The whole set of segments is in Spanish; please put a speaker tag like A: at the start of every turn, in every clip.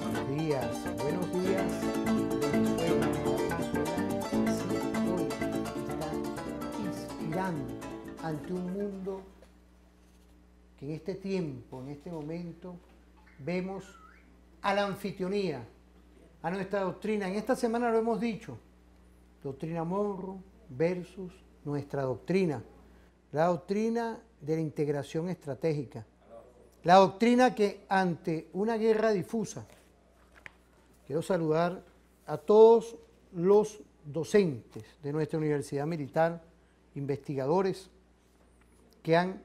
A: Buenos días, Venezuela. Venezuela hoy está inspirando ante un mundo que en este tiempo, en este momento, vemos a la anfitrionía, a nuestra doctrina. En esta semana lo hemos dicho, doctrina Monroe versus nuestra doctrina, la doctrina de la integración estratégica, la doctrina que ante una guerra difusa. Quiero saludar a todos los docentes de nuestra Universidad Militar, investigadores, que han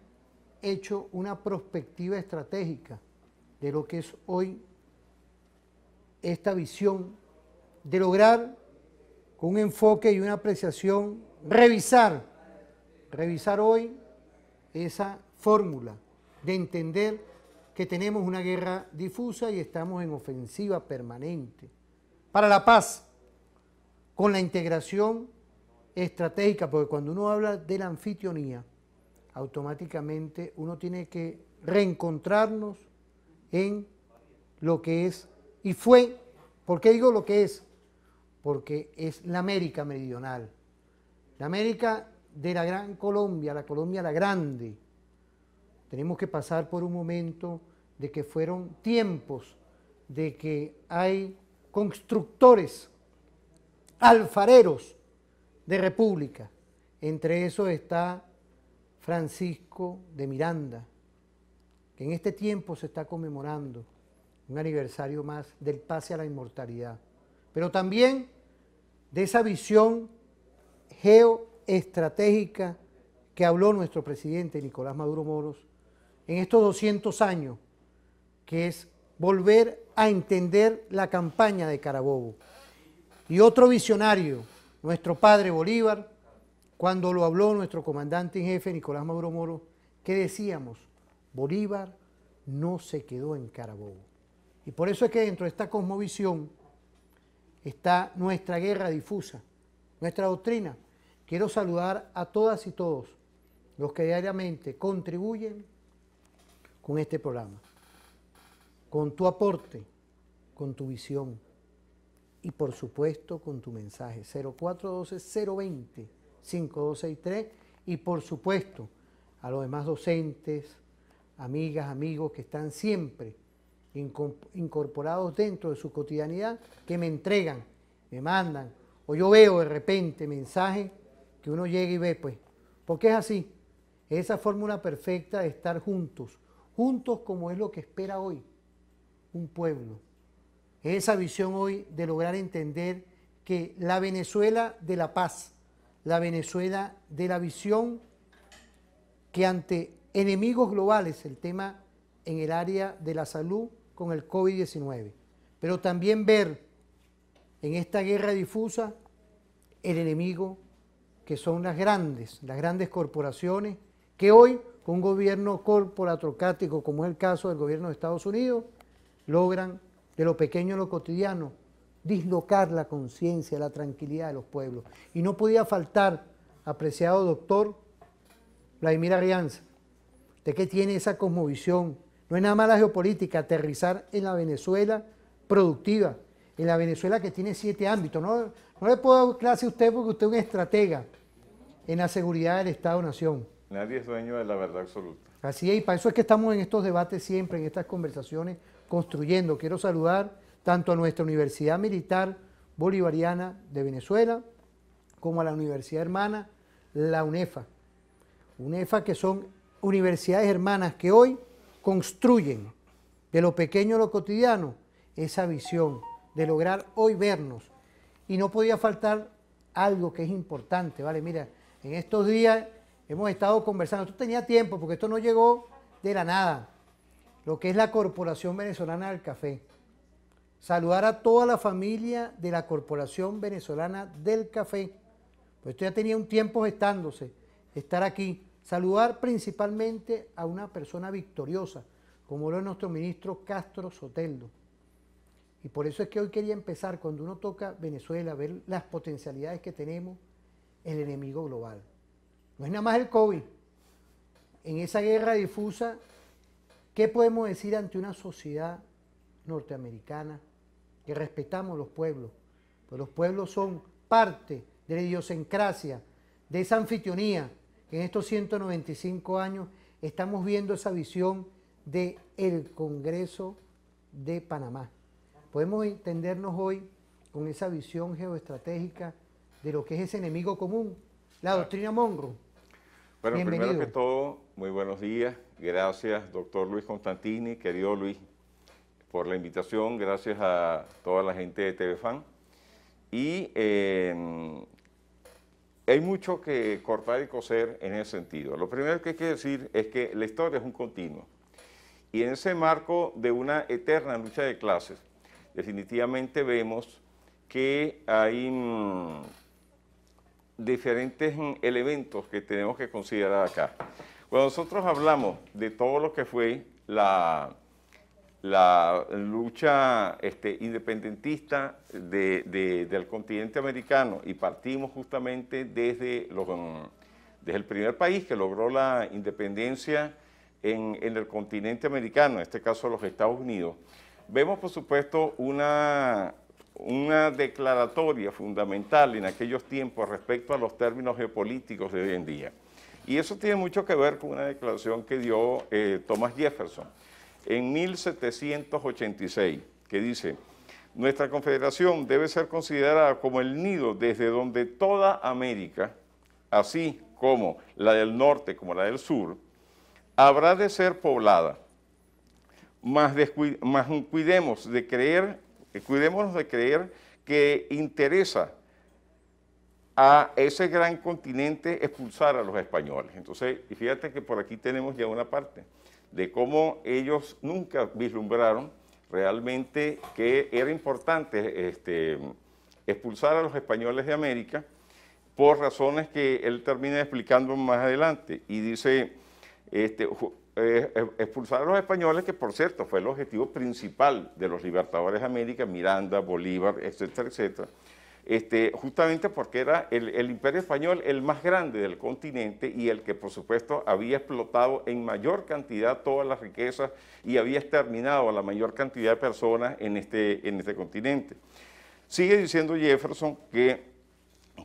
A: hecho una perspectiva estratégica de lo que es hoy esta visión de lograr con un enfoque y una apreciación revisar hoy esa fórmula de entender que tenemos una guerra difusa y estamos en ofensiva permanente para la paz, con la integración estratégica, porque cuando uno habla de la anfitrionía, automáticamente uno tiene que reencontrarnos en lo que es, y fue, ¿por qué digo lo que es? Porque es la América meridional, la América de la Gran Colombia, la Colombia la Grande. Tenemos que pasar por un momento de que fueron tiempos de que hay constructores, alfareros de república. Entre esos está Francisco de Miranda, que en este tiempo se está conmemorando un aniversario más del pase a la inmortalidad, pero también de esa visión geoestratégica que habló nuestro presidente Nicolás Maduro Moros en estos 200 años, que es volver a entender la campaña de Carabobo. Y otro visionario, nuestro padre Bolívar, cuando lo habló nuestro comandante en jefe Nicolás Maduro Moros, ¿qué decíamos? Bolívar no se quedó en Carabobo. Y por eso es que dentro de esta cosmovisión está nuestra guerra difusa, nuestra doctrina. Quiero saludar a todas y todos los que diariamente contribuyen con este programa, con tu aporte, con tu visión y por supuesto con tu mensaje 0412-020-5263 y por supuesto a los demás docentes, amigas, amigos que están siempre incorporados dentro de su cotidianidad, que me entregan, me mandan, o yo veo de repente mensajes que uno llega y ve, pues, porque es así, es esa fórmula perfecta de estar juntos como es lo que espera hoy un pueblo. Es esa visión hoy de lograr entender que la Venezuela de la paz, la Venezuela de la visión que ante enemigos globales, el tema en el área de la salud con el COVID-19, pero también ver en esta guerra difusa el enemigo que son las grandes corporaciones que hoy con un gobierno corporatocrático como es el caso del gobierno de Estados Unidos, logran de lo pequeño a lo cotidiano dislocar la conciencia, la tranquilidad de los pueblos. Y no podía faltar, apreciado doctor Vladimir Arrianza, usted que tiene esa cosmovisión, no es nada más la geopolítica, aterrizar en la Venezuela productiva, en la Venezuela que tiene 7 ámbitos. No le puedo dar clase a usted porque usted es un estratega en la seguridad del Estado-Nación.
B: Nadie es dueño de la verdad absoluta.
A: Así es, y para eso es que estamos en estos debates siempre, en estas conversaciones, construyendo. Quiero saludar tanto a nuestra Universidad Militar Bolivariana de Venezuela, como a la Universidad Hermana, la UNEFA. UNEFA que son universidades hermanas que hoy construyen de lo pequeño a lo cotidiano esa visión de lograr hoy vernos. Y no podía faltar algo que es importante, ¿vale? Mira, en estos días hemos estado conversando, esto tenía tiempo porque esto no llegó de la nada, lo que es la Corporación Venezolana del Café. Saludar a toda la familia de la Corporación Venezolana del Café, pues esto ya tenía un tiempo gestándose, estar aquí. saludar principalmente a una persona victoriosa, como lo es nuestro ministro Castro Soteldo. Y por eso es que hoy quería empezar, cuando uno toca Venezuela, a ver las potencialidades que tenemos, el enemigo global. No es nada más el COVID. En esa guerra difusa, ¿qué podemos decir ante una sociedad norteamericana que respetamos los pueblos? Pues los pueblos son parte de la idiosincrasia, de esa anfitrionía, que en estos 195 años estamos viendo esa visión del Congreso de Panamá. Podemos entendernos hoy con esa visión geoestratégica de lo que es ese enemigo común, la doctrina Monroe.
B: Bueno,
A: Bienvenido.
B: primero que todo, muy buenos días. Gracias, doctor Luis Constantini, querido Luis, por la invitación. Gracias a toda la gente de TVFAN. Y hay mucho que cortar y coser en ese sentido. Lo primero que hay que decir es que la historia es un continuo. Y en ese marco de una eterna lucha de clases, definitivamente vemos que hay diferentes elementos que tenemos que considerar acá. Cuando nosotros hablamos de todo lo que fue la lucha independentista del continente americano, y partimos justamente desde el primer país que logró la independencia en el continente americano, en este caso los Estados Unidos, vemos por supuesto una declaratoria fundamental en aquellos tiempos respecto a los términos geopolíticos de hoy en día. Y eso tiene mucho que ver con una declaración que dio Thomas Jefferson en 1786, que dice: nuestra confederación debe ser considerada como el nido desde donde toda América, así como la del norte como la del sur, habrá de ser poblada, mas cuidémonos de creer que interesa a ese gran continente expulsar a los españoles. Entonces, y fíjate que por aquí tenemos ya una parte de cómo ellos nunca vislumbraron realmente que era importante expulsar a los españoles de América por razones que él termina explicando más adelante. Y dice, expulsar a los españoles, que por cierto fue el objetivo principal de los libertadores de América, Miranda, Bolívar, etcétera, etcétera, justamente porque era el imperio español el más grande del continente y el que por supuesto había explotado en mayor cantidad todas las riquezas y había exterminado a la mayor cantidad de personas en este continente. Sigue diciendo Jefferson que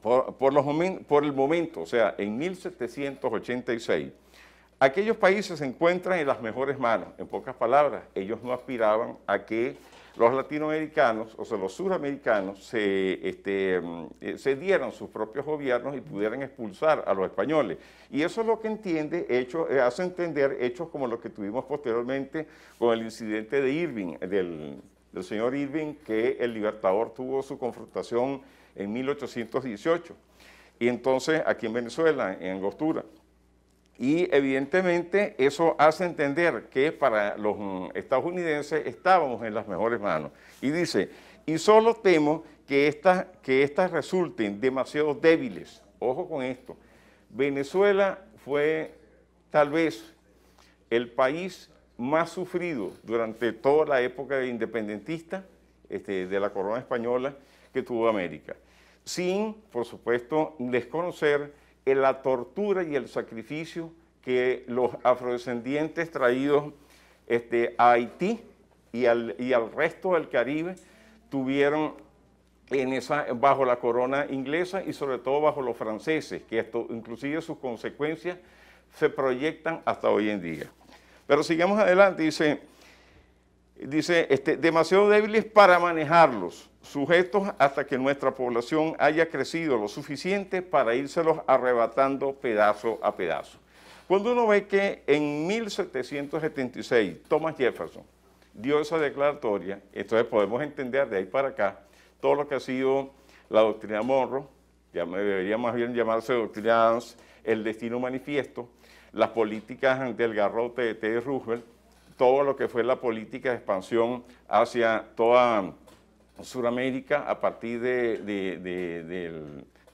B: por el momento, o sea, en 1786, aquellos países se encuentran en las mejores manos. En pocas palabras, ellos no aspiraban a que los latinoamericanos, o sea, los suramericanos, se dieran sus propios gobiernos y pudieran expulsar a los españoles. Y eso es lo que hace entender hechos como los que tuvimos posteriormente con el incidente de Irving, del señor Irving, que el Libertador tuvo su confrontación en 1818. Y entonces, aquí en Venezuela, en Angostura. Y evidentemente eso hace entender que para los estadounidenses estábamos en las mejores manos. Y dice, y solo temo que estas resulten demasiado débiles. Ojo con esto. Venezuela fue tal vez el país más sufrido durante toda la época independentista de la corona española que tuvo América. Sin, por supuesto, desconocer la tortura y el sacrificio que los afrodescendientes traídos a Haití y al resto del Caribe tuvieron bajo la corona inglesa y sobre todo bajo los franceses, que inclusive sus consecuencias se proyectan hasta hoy en día. Pero sigamos adelante, dice demasiado débiles para manejarlos, sujetos hasta que nuestra población haya crecido lo suficiente para írselos arrebatando pedazo a pedazo. Cuando uno ve que en 1776 Thomas Jefferson dio esa declaratoria, entonces podemos entender de ahí para acá todo lo que ha sido la doctrina Monroe, ya debería más bien llamarse doctrina Adams, el destino manifiesto, las políticas del garrote de Teddy Roosevelt, todo lo que fue la política de expansión hacia toda Sudamérica a partir de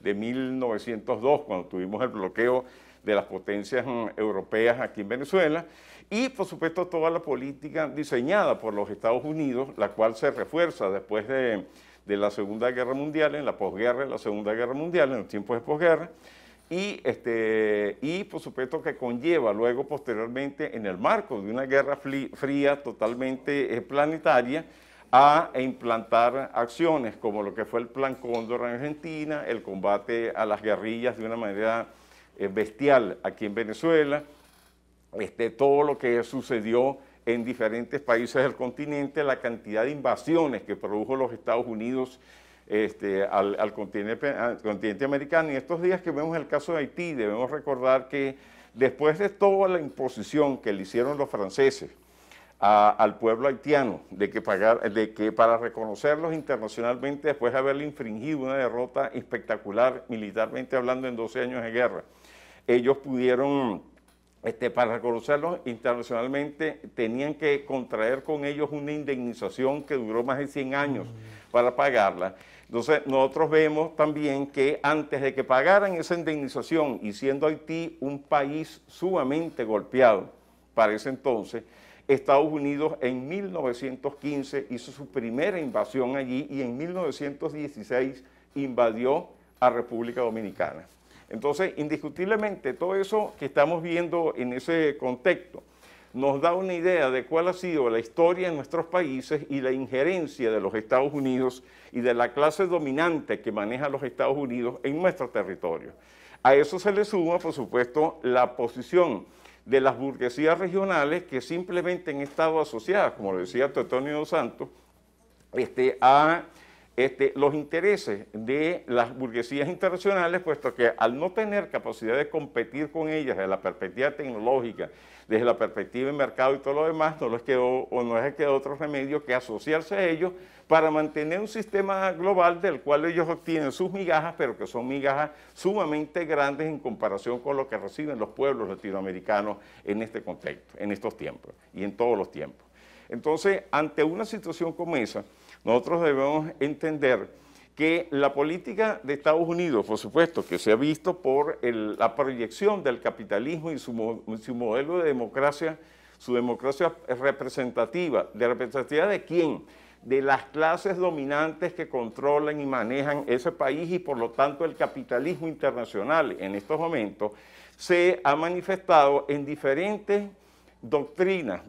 B: 1902, cuando tuvimos el bloqueo de las potencias europeas aquí en Venezuela, y por supuesto toda la política diseñada por los Estados Unidos, la cual se refuerza después de la Segunda Guerra Mundial, en la posguerra de la Segunda Guerra Mundial, en los tiempos de posguerra, y por supuesto que conlleva luego posteriormente en el marco de una guerra fría totalmente planetaria a implantar acciones como lo que fue el Plan Cóndor en Argentina, el combate a las guerrillas de una manera bestial aquí en Venezuela, todo lo que sucedió en diferentes países del continente, la cantidad de invasiones que produjo los Estados Unidos al continente americano. Y estos días que vemos el caso de Haití, debemos recordar que después de toda la imposición que le hicieron los franceses al pueblo haitiano, de que para reconocerlos internacionalmente, después de haberle infringido una derrota espectacular, militarmente hablando, en 12 años de guerra, ellos pudieron, para reconocerlos internacionalmente, tenían que contraer con ellos una indemnización que duró más de 100 años para pagarla. Entonces, nosotros vemos también que antes de que pagaran esa indemnización, y siendo Haití un país sumamente golpeado para ese entonces, Estados Unidos en 1915 hizo su primera invasión allí y en 1916 invadió a República Dominicana. Entonces, indiscutiblemente, todo eso que estamos viendo en ese contexto nos da una idea de cuál ha sido la historia en nuestros países y la injerencia de los Estados Unidos y de la clase dominante que maneja los Estados Unidos en nuestro territorio. A eso se le suma, por supuesto, la posición de las burguesías regionales que simplemente han estado asociadas, como lo decía Teotonio dos Santos, a los intereses de las burguesías internacionales, puesto que al no tener capacidad de competir con ellas desde la perspectiva tecnológica, desde la perspectiva del mercado y todo lo demás, no les quedó otro remedio que asociarse a ellos para mantener un sistema global del cual ellos obtienen sus migajas, pero que son migajas sumamente grandes en comparación con lo que reciben los pueblos latinoamericanos en este contexto, en estos tiempos y en todos los tiempos. Entonces, ante una situación como esa, nosotros debemos entender que la política de Estados Unidos, por supuesto, que se ha visto por la proyección del capitalismo y su modelo de democracia, su democracia representativa. ¿De representativa de quién? De las clases dominantes que controlan y manejan ese país y por lo tanto el capitalismo internacional en estos momentos se ha manifestado en diferentes doctrinas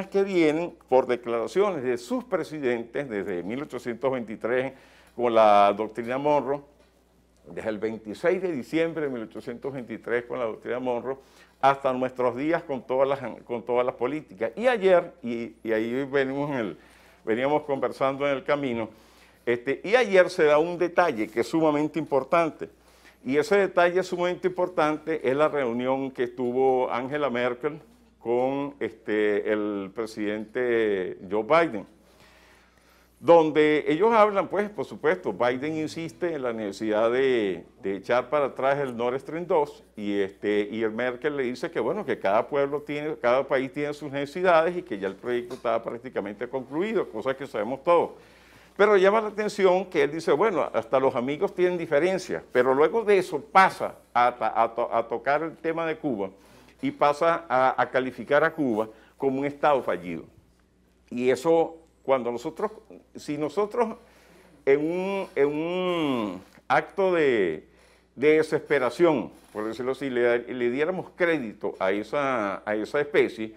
B: que vienen por declaraciones de sus presidentes desde 1823 con la doctrina Monroe, desde el 26 de diciembre de 1823 con la doctrina Monroe, hasta nuestros días con todas las políticas. Y ayer, y ahí veníamos conversando en el camino, y ayer se da un detalle que es sumamente importante, y ese detalle sumamente importante es la reunión que tuvo Angela Merkel con el presidente Joe Biden, donde ellos hablan, pues, por supuesto, Biden insiste en la necesidad de echar para atrás el Nord Stream 2 y el Merkel le dice que, bueno, que cada país tiene sus necesidades y que ya el proyecto estaba prácticamente concluido, cosa que sabemos todos. Pero llama la atención que él dice, bueno, hasta los amigos tienen diferencias, pero luego de eso pasa a tocar el tema de Cuba y pasa a calificar a Cuba como un Estado fallido. Y eso, si nosotros en un acto de desesperación, por decirlo así, le diéramos crédito a esa especie,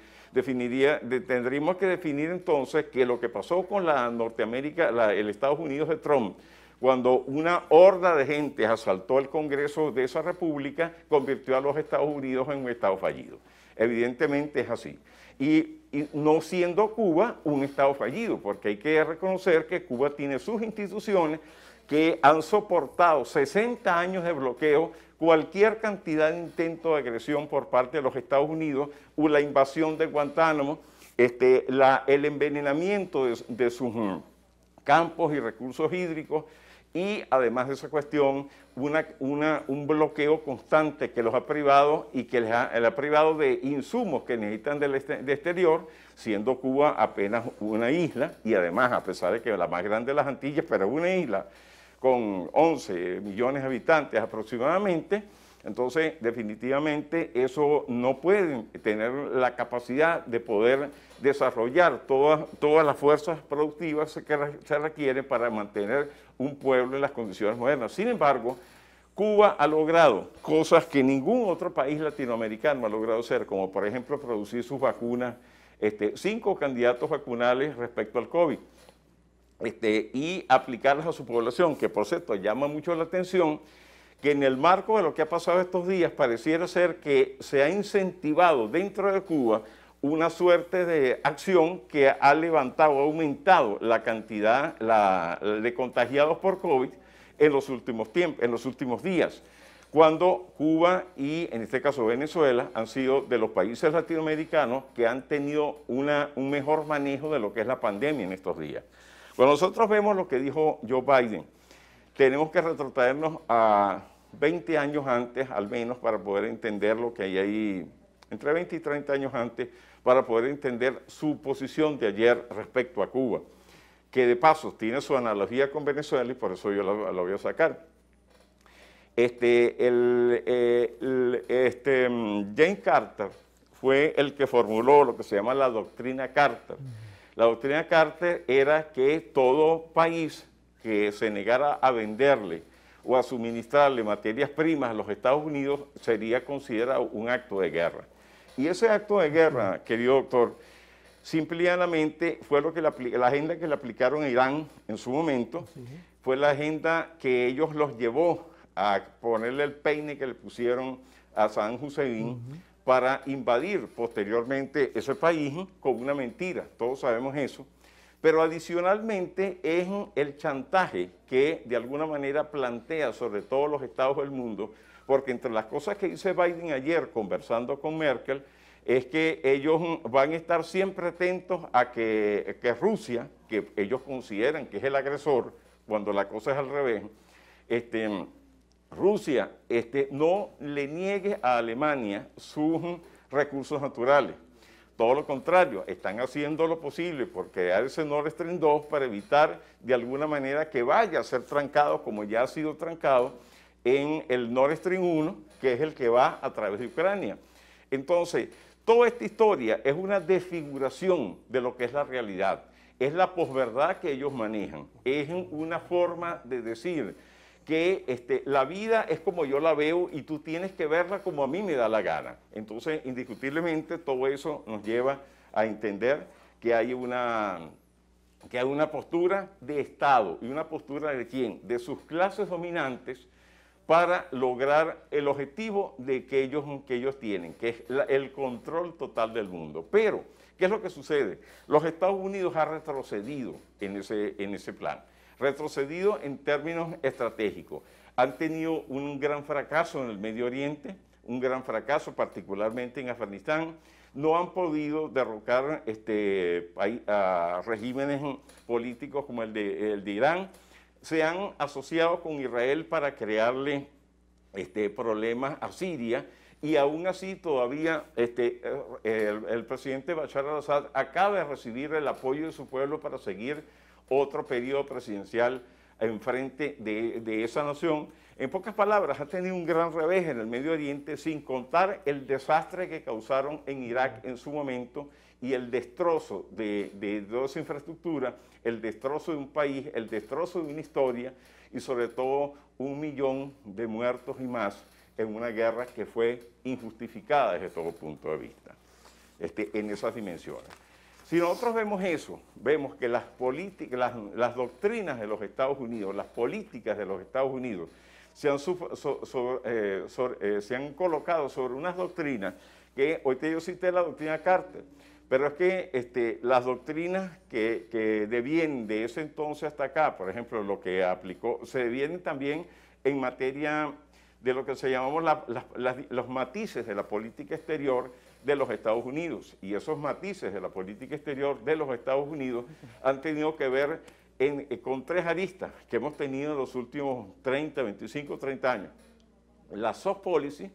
B: tendríamos que definir entonces que lo que pasó con la Norteamérica, el Estados Unidos de Trump, cuando una horda de gente asaltó el Congreso de esa república, convirtió a los Estados Unidos en un Estado fallido. Evidentemente es así. Y no siendo Cuba un Estado fallido, porque hay que reconocer que Cuba tiene sus instituciones que han soportado 60 años de bloqueo, cualquier cantidad de intento de agresión por parte de los Estados Unidos, o la invasión de Guantánamo, el envenenamiento de sus campos y recursos hídricos, y además de esa cuestión, un bloqueo constante que los ha privado y que les ha privado de insumos que necesitan de exterior, siendo Cuba apenas una isla, y además, a pesar de que es la más grande de las Antillas, pero es una isla con 11 millones de habitantes aproximadamente, Entonces, definitivamente, eso no puede tener la capacidad de poder desarrollar todas las fuerzas productivas que se requieren para mantener un pueblo en las condiciones modernas. Sin embargo, Cuba ha logrado cosas que ningún otro país latinoamericano ha logrado hacer, como por ejemplo producir sus vacunas, 5 candidatos vacunales respecto al COVID, y aplicarlas a su población, que por cierto llama mucho la atención, que en el marco de lo que ha pasado estos días pareciera ser que se ha incentivado dentro de Cuba una suerte de acción que ha levantado, ha aumentado la cantidad de contagiados por COVID en los últimos tiempos, en los últimos días, cuando Cuba y en este caso Venezuela han sido de los países latinoamericanos que han tenido un mejor manejo de lo que es la pandemia en estos días. Cuando nosotros vemos lo que dijo Joe Biden, tenemos que retrotraernos a 20 años antes, al menos, para poder entender lo que hay ahí, entre 20 y 30 años antes, para poder entender su posición de ayer respecto a Cuba, que de paso tiene su analogía con Venezuela y por eso yo la voy a sacar. James Carter fue el que formuló lo que se llama la doctrina Carter. La doctrina Carter era que todo país que se negara a venderle o a suministrarle materias primas a los Estados Unidos sería considerado un acto de guerra. Y ese acto de guerra, querido doctor, simplemente fue lo que la agenda que le aplicaron a Irán en su momento, fue la agenda que ellos los llevó a ponerle el peine que le pusieron a Saddam Hussein para invadir posteriormente ese país con una mentira, todos sabemos eso, pero adicionalmente es el chantaje que de alguna manera plantea sobre todos los estados del mundo, porque entre las cosas que dice Biden ayer conversando con Merkel, es que ellos van a estar siempre atentos a que Rusia, que ellos consideran que es el agresor, cuando la cosa es al revés, Rusia no le niegue a Alemania sus recursos naturales. Todo lo contrario, están haciendo lo posible por crear ese Nord Stream 2 para evitar de alguna manera que vaya a ser trancado, como ya ha sido trancado, en el Nord Stream 1, que es el que va a través de Ucrania. Entonces, toda esta historia es una desfiguración de lo que es la realidad. Es la posverdad que ellos manejan. Es una forma de decir que la vida es como yo la veo y tú tienes que verla como a mí me da la gana. Entonces, indiscutiblemente, todo eso nos lleva a entender que hay una postura de Estado. ¿Y una postura de quién? De sus clases dominantes para lograr el objetivo que ellos tienen, que es el control total del mundo. Pero, ¿qué es lo que sucede? Los Estados Unidos han retrocedido en ese plan. Retrocedido en términos estratégicos. Han tenido un gran fracaso en el Medio Oriente, un gran fracaso particularmente en Afganistán. No han podido derrocar a regímenes políticos como el de Irán. Se han asociado con Israel para crearle problemas a Siria y aún así todavía el presidente Bashar al-Assad acaba de recibir el apoyo de su pueblo para seguir otro periodo presidencial en frente de esa nación. En pocas palabras, ha tenido un gran revés en el Medio Oriente, sin contar el desastre que causaron en Irak en su momento y el destrozo de toda esa infraestructura, el destrozo de un país, el destrozo de una historia y sobre todo 1 millón de muertos y más en una guerra que fue injustificada desde todo punto de vista, en esas dimensiones. Si nosotros vemos eso, vemos que las políticas, las doctrinas de los Estados Unidos, las políticas de los Estados Unidos, se han colocado sobre unas doctrinas que, hoy yo cité la doctrina Carter, pero es que las doctrinas que devienen de ese entonces hasta acá, por ejemplo, lo que aplicó, se devienen también en materia de lo que se llamamos los matices de la política exterior de los Estados Unidos. Y esos matices de la política exterior de los Estados Unidos han tenido que ver con 3 aristas que hemos tenido en los últimos 30, 25, 30 años. La soft policy,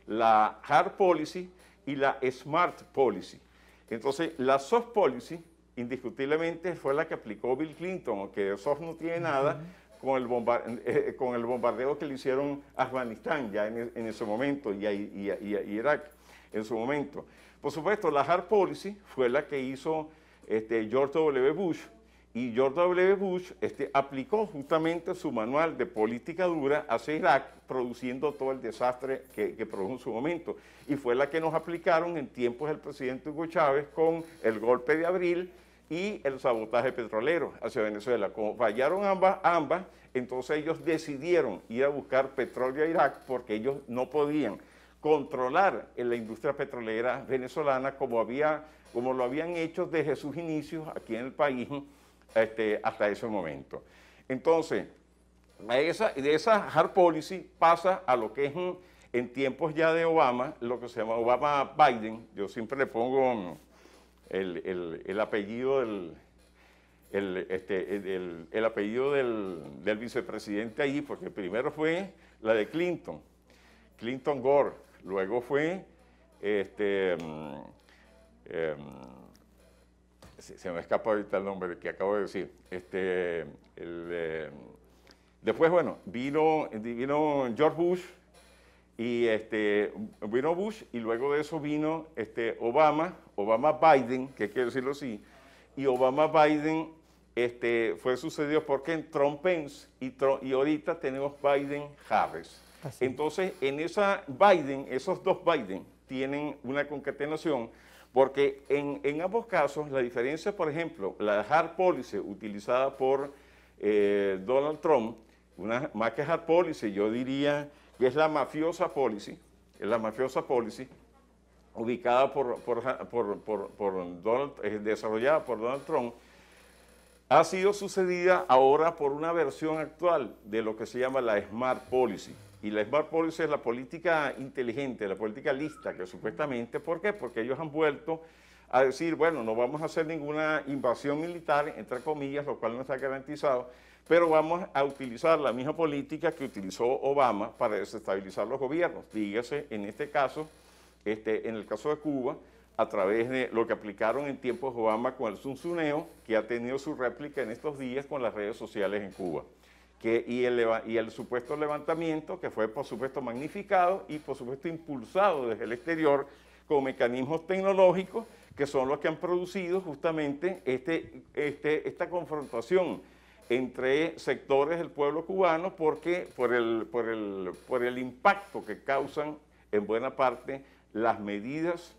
B: la hard policy y la smart policy. Entonces, la soft policy, indiscutiblemente, fue la que aplicó Bill Clinton, que de soft no tiene nada, con el bombardeo que le hicieron a Afganistán ya en ese momento y a Irak en su momento. Por supuesto, la Hard Policy fue la que hizo George W. Bush, y George W. Bush aplicó justamente su manual de política dura hacia Irak, produciendo todo el desastre que produjo en su momento. Y fue la que nos aplicaron en tiempos del presidente Hugo Chávez con el golpe de abril y el sabotaje petrolero hacia Venezuela. Como fallaron ambas, entonces ellos decidieron ir a buscar petróleo a Irak porque ellos no podían controlar en la industria petrolera venezolana como lo habían hecho desde sus inicios aquí en el país hasta ese momento. Entonces, de esa hard policy pasa a lo que es en tiempos ya de Obama, lo que se llama Obama-Biden. Yo siempre le pongo el apellido el apellido del vicepresidente ahí, porque primero fue la de Clinton Gore, luego fue se me escapa ahorita el nombre que acabo de decir. Después, bueno, vino George Bush y vino Bush, y luego de eso vino Obama-Biden, que quiero decirlo así, y Obama-Biden fue sucedido porque Trump-Pence y ahorita tenemos Biden-Harris. Entonces, en esos dos Biden tienen una concatenación, porque en ambos casos la diferencia, por ejemplo, la hard policy utilizada por Donald Trump, más que hard policy, yo diría que es la mafiosa policy, ubicada desarrollada por Donald Trump, ha sido sucedida ahora por una versión actual de lo que se llama la Smart Policy. Y la Smart Policy es la política inteligente, la política lista, que supuestamente, ¿por qué? Porque ellos han vuelto a decir, bueno, no vamos a hacer ninguna invasión militar, entre comillas, lo cual no está garantizado, pero vamos a utilizar la misma política que utilizó Obama para desestabilizar los gobiernos. Dígase, en este caso, en el caso de Cuba, a través de lo que aplicaron en tiempos de Obama con el zunzuneo, que ha tenido su réplica en estos días con las redes sociales en Cuba. Y el supuesto levantamiento, que fue por supuesto magnificado y por supuesto impulsado desde el exterior con mecanismos tecnológicos que son los que han producido justamente esta confrontación entre sectores del pueblo cubano, porque por el impacto que causan en buena parte las medidas,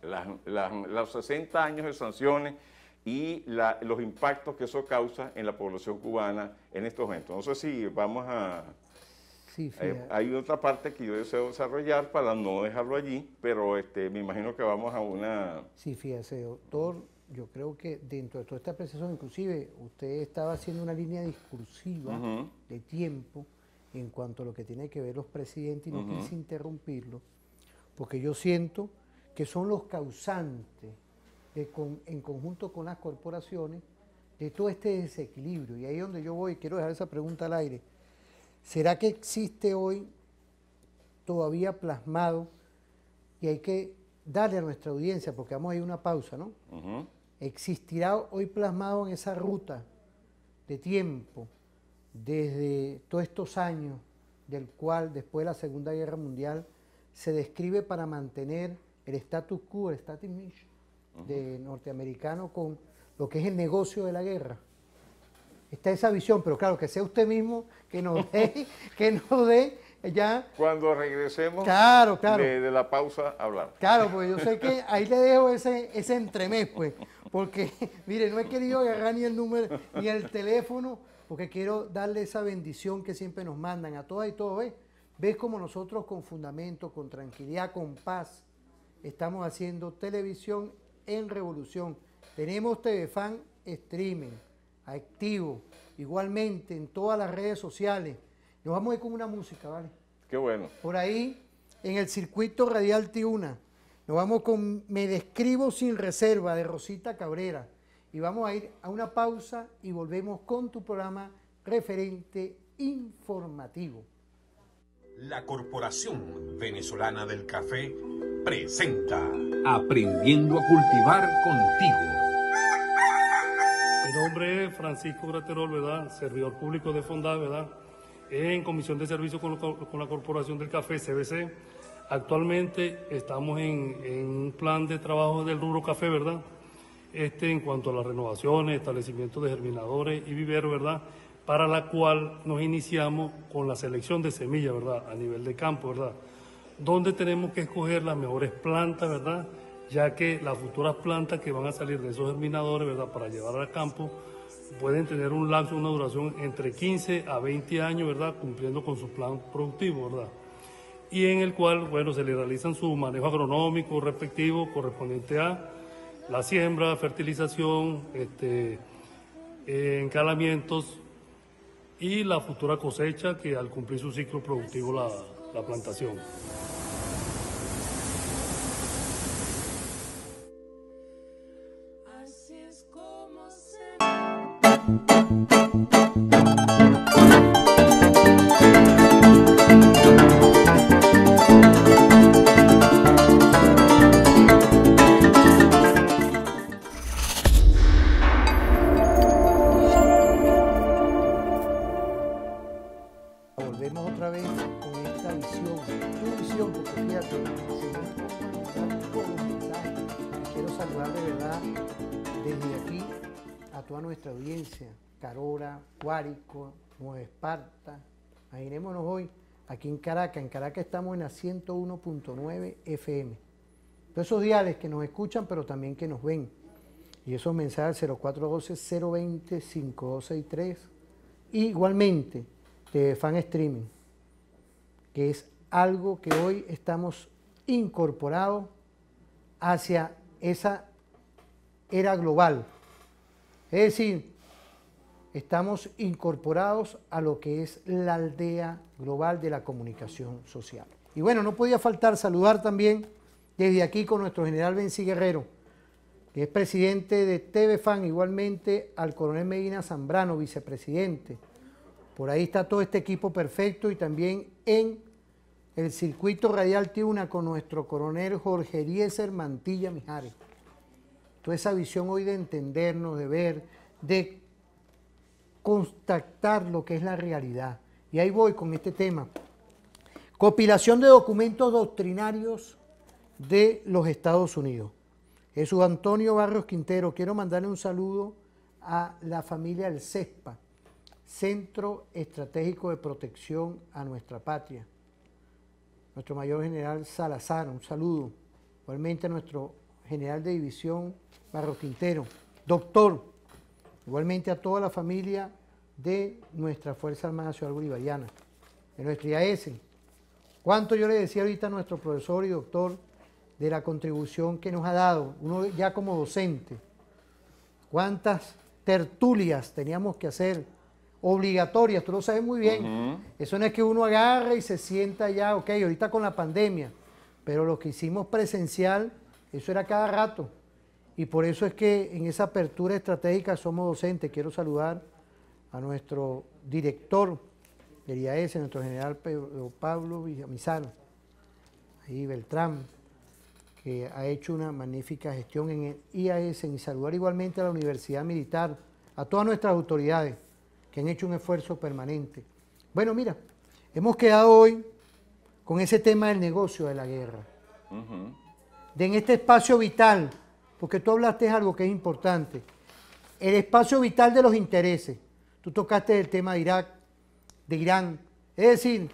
B: los 60 años de sanciones y los impactos que eso causa en la población cubana en estos momentos. No sé si vamos a... Sí, hay otra parte que yo deseo desarrollar para no dejarlo allí, pero me imagino que vamos a una...
A: Sí, fíjese, doctor, yo creo que dentro de toda esta apreciación, inclusive usted estaba haciendo una línea discursiva de tiempo en cuanto a lo que tiene que ver los presidentes, y no quise interrumpirlo, porque yo siento que son los causantes, en conjunto con las corporaciones, de todo este desequilibrio. Y ahí es donde yo voy, quiero dejar esa pregunta al aire. ¿Será que existe hoy todavía plasmado, y hay que darle a nuestra audiencia, porque vamos a ir a una pausa, ¿no? ¿Existirá hoy plasmado en esa ruta de tiempo, desde todos estos años, del cual después de la Segunda Guerra Mundial se describe para mantener el status quo, el status quo de norteamericano con lo que es el negocio de la guerra? Está esa visión, pero claro, que sea usted mismo que nos dé ya...
B: Cuando regresemos
A: claro.
B: De la pausa, hablar.
A: Claro, pues yo sé que ahí le dejo ese entremés, pues, porque, mire, no he querido agarrar ni el número, ni el teléfono, porque quiero darle esa bendición que siempre nos mandan a todas y todos, ¿ves como nosotros con fundamento, con tranquilidad, con paz, estamos haciendo televisión en revolución? Tenemos TVFan streaming activo, igualmente en todas las redes sociales. Nos vamos a ir con una música, ¿vale?
B: Qué bueno.
A: Por ahí, en el circuito radial Tiuna, nos vamos con Me Describo Sin Reserva, de Rosita Cabrera. Y vamos a ir a una pausa y volvemos con tu programa Referente Informativo.
C: La Corporación Venezolana del Café presenta Aprendiendo a Cultivar Contigo.
D: nombre es Francisco Graterol, ¿verdad? Servidor público de Fondad, ¿verdad? En comisión de servicio con la Corporación del Café, CBC. Actualmente estamos en un plan de trabajo del rubro café, ¿verdad? En cuanto a las renovaciones, establecimiento de germinadores y viveros, ¿verdad? Para la cual nos iniciamos con la selección de semillas, ¿verdad? A nivel de campo, ¿verdad? Donde tenemos que escoger las mejores plantas, ¿verdad? Ya que las futuras plantas que van a salir de esos germinadores, ¿verdad? Para llevar al campo, pueden tener un lapso, una duración entre 15 a 20 años, ¿verdad? Cumpliendo con su plan productivo, ¿verdad? Y en el cual, bueno, se le realizan su manejo agronómico respectivo correspondiente a la siembra, fertilización, encalamientos y la futura cosecha que al cumplir su ciclo productivo la plantación.
E: Así es como se...
A: Volvemos otra vez con esta visión, tu visión, porque fíjate, seguimos con todos los mensajes. Y quiero saludar de verdad desde aquí a toda nuestra audiencia, Carora, Guárico, Nueva Esparta. Imaginémonos hoy aquí en Caracas estamos en la 101.9 FM. Todos esos diales que nos escuchan, pero también que nos ven. Y esos mensajes 0412-020-5263. Igualmente, de fan streaming, que es algo que hoy estamos incorporados hacia esa era global. Es decir, estamos incorporados a lo que es la aldea global de la comunicación social. Y bueno, no podía faltar saludar también desde aquí con nuestro general Benzi Guerrero, que es presidente de TV Fan, igualmente al coronel Medina Zambrano, vicepresidente. Por ahí está todo este equipo perfecto y también en el circuito radial Tiuna con nuestro coronel Jorge Eliezer Mantilla Mijares. Toda esa visión hoy de entendernos, de ver, de constatar lo que es la realidad. Y ahí voy con este tema. Compilación de documentos doctrinarios de los Estados Unidos. Jesús Antonio Barrios Quintero, quiero mandarle un saludo a la familia del CESPA, Centro Estratégico de Protección a Nuestra Patria. Nuestro mayor general Salazar, un saludo. Igualmente a nuestro general de división Barrios Quintero. Doctor, igualmente a toda la familia de nuestra Fuerza Armada Nacional Bolivariana, de nuestra IAS. Cuánto yo le decía ahorita a nuestro profesor y doctor de la contribución que nos ha dado, uno ya como docente, cuántas tertulias teníamos que hacer, obligatorias, tú lo sabes muy bien. Eso no es que uno agarre y se sienta ya, ok, ahorita con la pandemia, pero lo que hicimos presencial, eso era cada rato. Y por eso es que en esa apertura estratégica somos docentes. Quiero saludar a nuestro director del IAS, nuestro general Pablo Villamizar, ahí Beltrán, que ha hecho una magnífica gestión en el IAS, y saludar igualmente a la Universidad Militar, a todas nuestras autoridades que han hecho un esfuerzo permanente. Bueno, mira, hemos quedado hoy con ese tema del negocio de la guerra. De en este espacio vital, porque tú hablaste de algo que es importante, el espacio vital de los intereses. Tú tocaste el tema de Irak, de Irán. Es decir,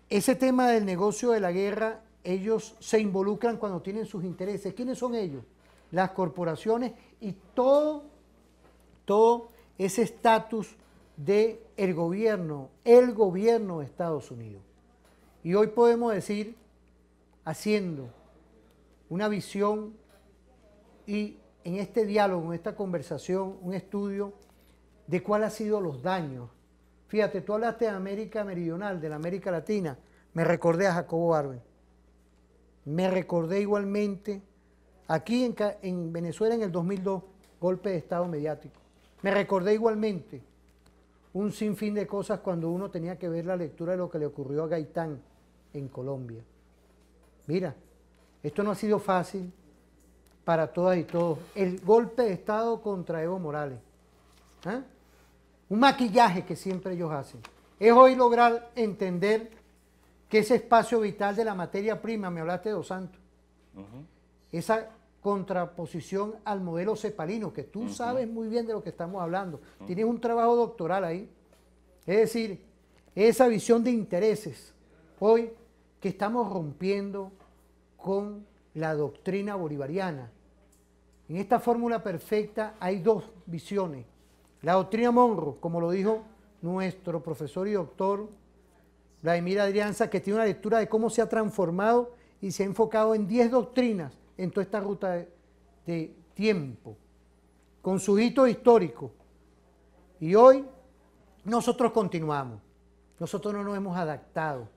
A: ese tema del negocio de la guerra, ellos se involucran cuando tienen sus intereses. ¿Quiénes son ellos? Las corporaciones y todo ese estatus del gobierno de Estados Unidos. Y hoy podemos decir, haciendo una visión y en este diálogo, en esta conversación, un estudio de cuáles han sido los daños. Fíjate, tú hablaste de América Meridional, de la América Latina, me recordé a Jacobo Arben. Me recordé igualmente aquí en Venezuela en el 2002, golpe de Estado mediático. Me recordé igualmente un sinfín de cosas cuando uno tenía que ver la lectura de lo que le ocurrió a Gaitán en Colombia. Mira, esto no ha sido fácil para todas y todos. El golpe de Estado contra Evo Morales. ¿Ah? Un maquillaje que siempre ellos hacen. Es hoy lograr entender que ese espacio vital de la materia prima, me hablaste de Dos Santos, esa contraposición al modelo cepalino, que tú sabes muy bien de lo que estamos hablando. Tienes un trabajo doctoral ahí. Es decir, esa visión de intereses, hoy que estamos rompiendo con la doctrina bolivariana. En esta fórmula perfecta hay dos visiones. La doctrina Monroe, como lo dijo nuestro profesor y doctor Vladimir Adrianza, que tiene una lectura de cómo se ha transformado y se ha enfocado en 10 doctrinas en toda esta ruta de tiempo, con sus hitos históricos. Y hoy nosotros continuamos, nosotros no nos hemos adaptado,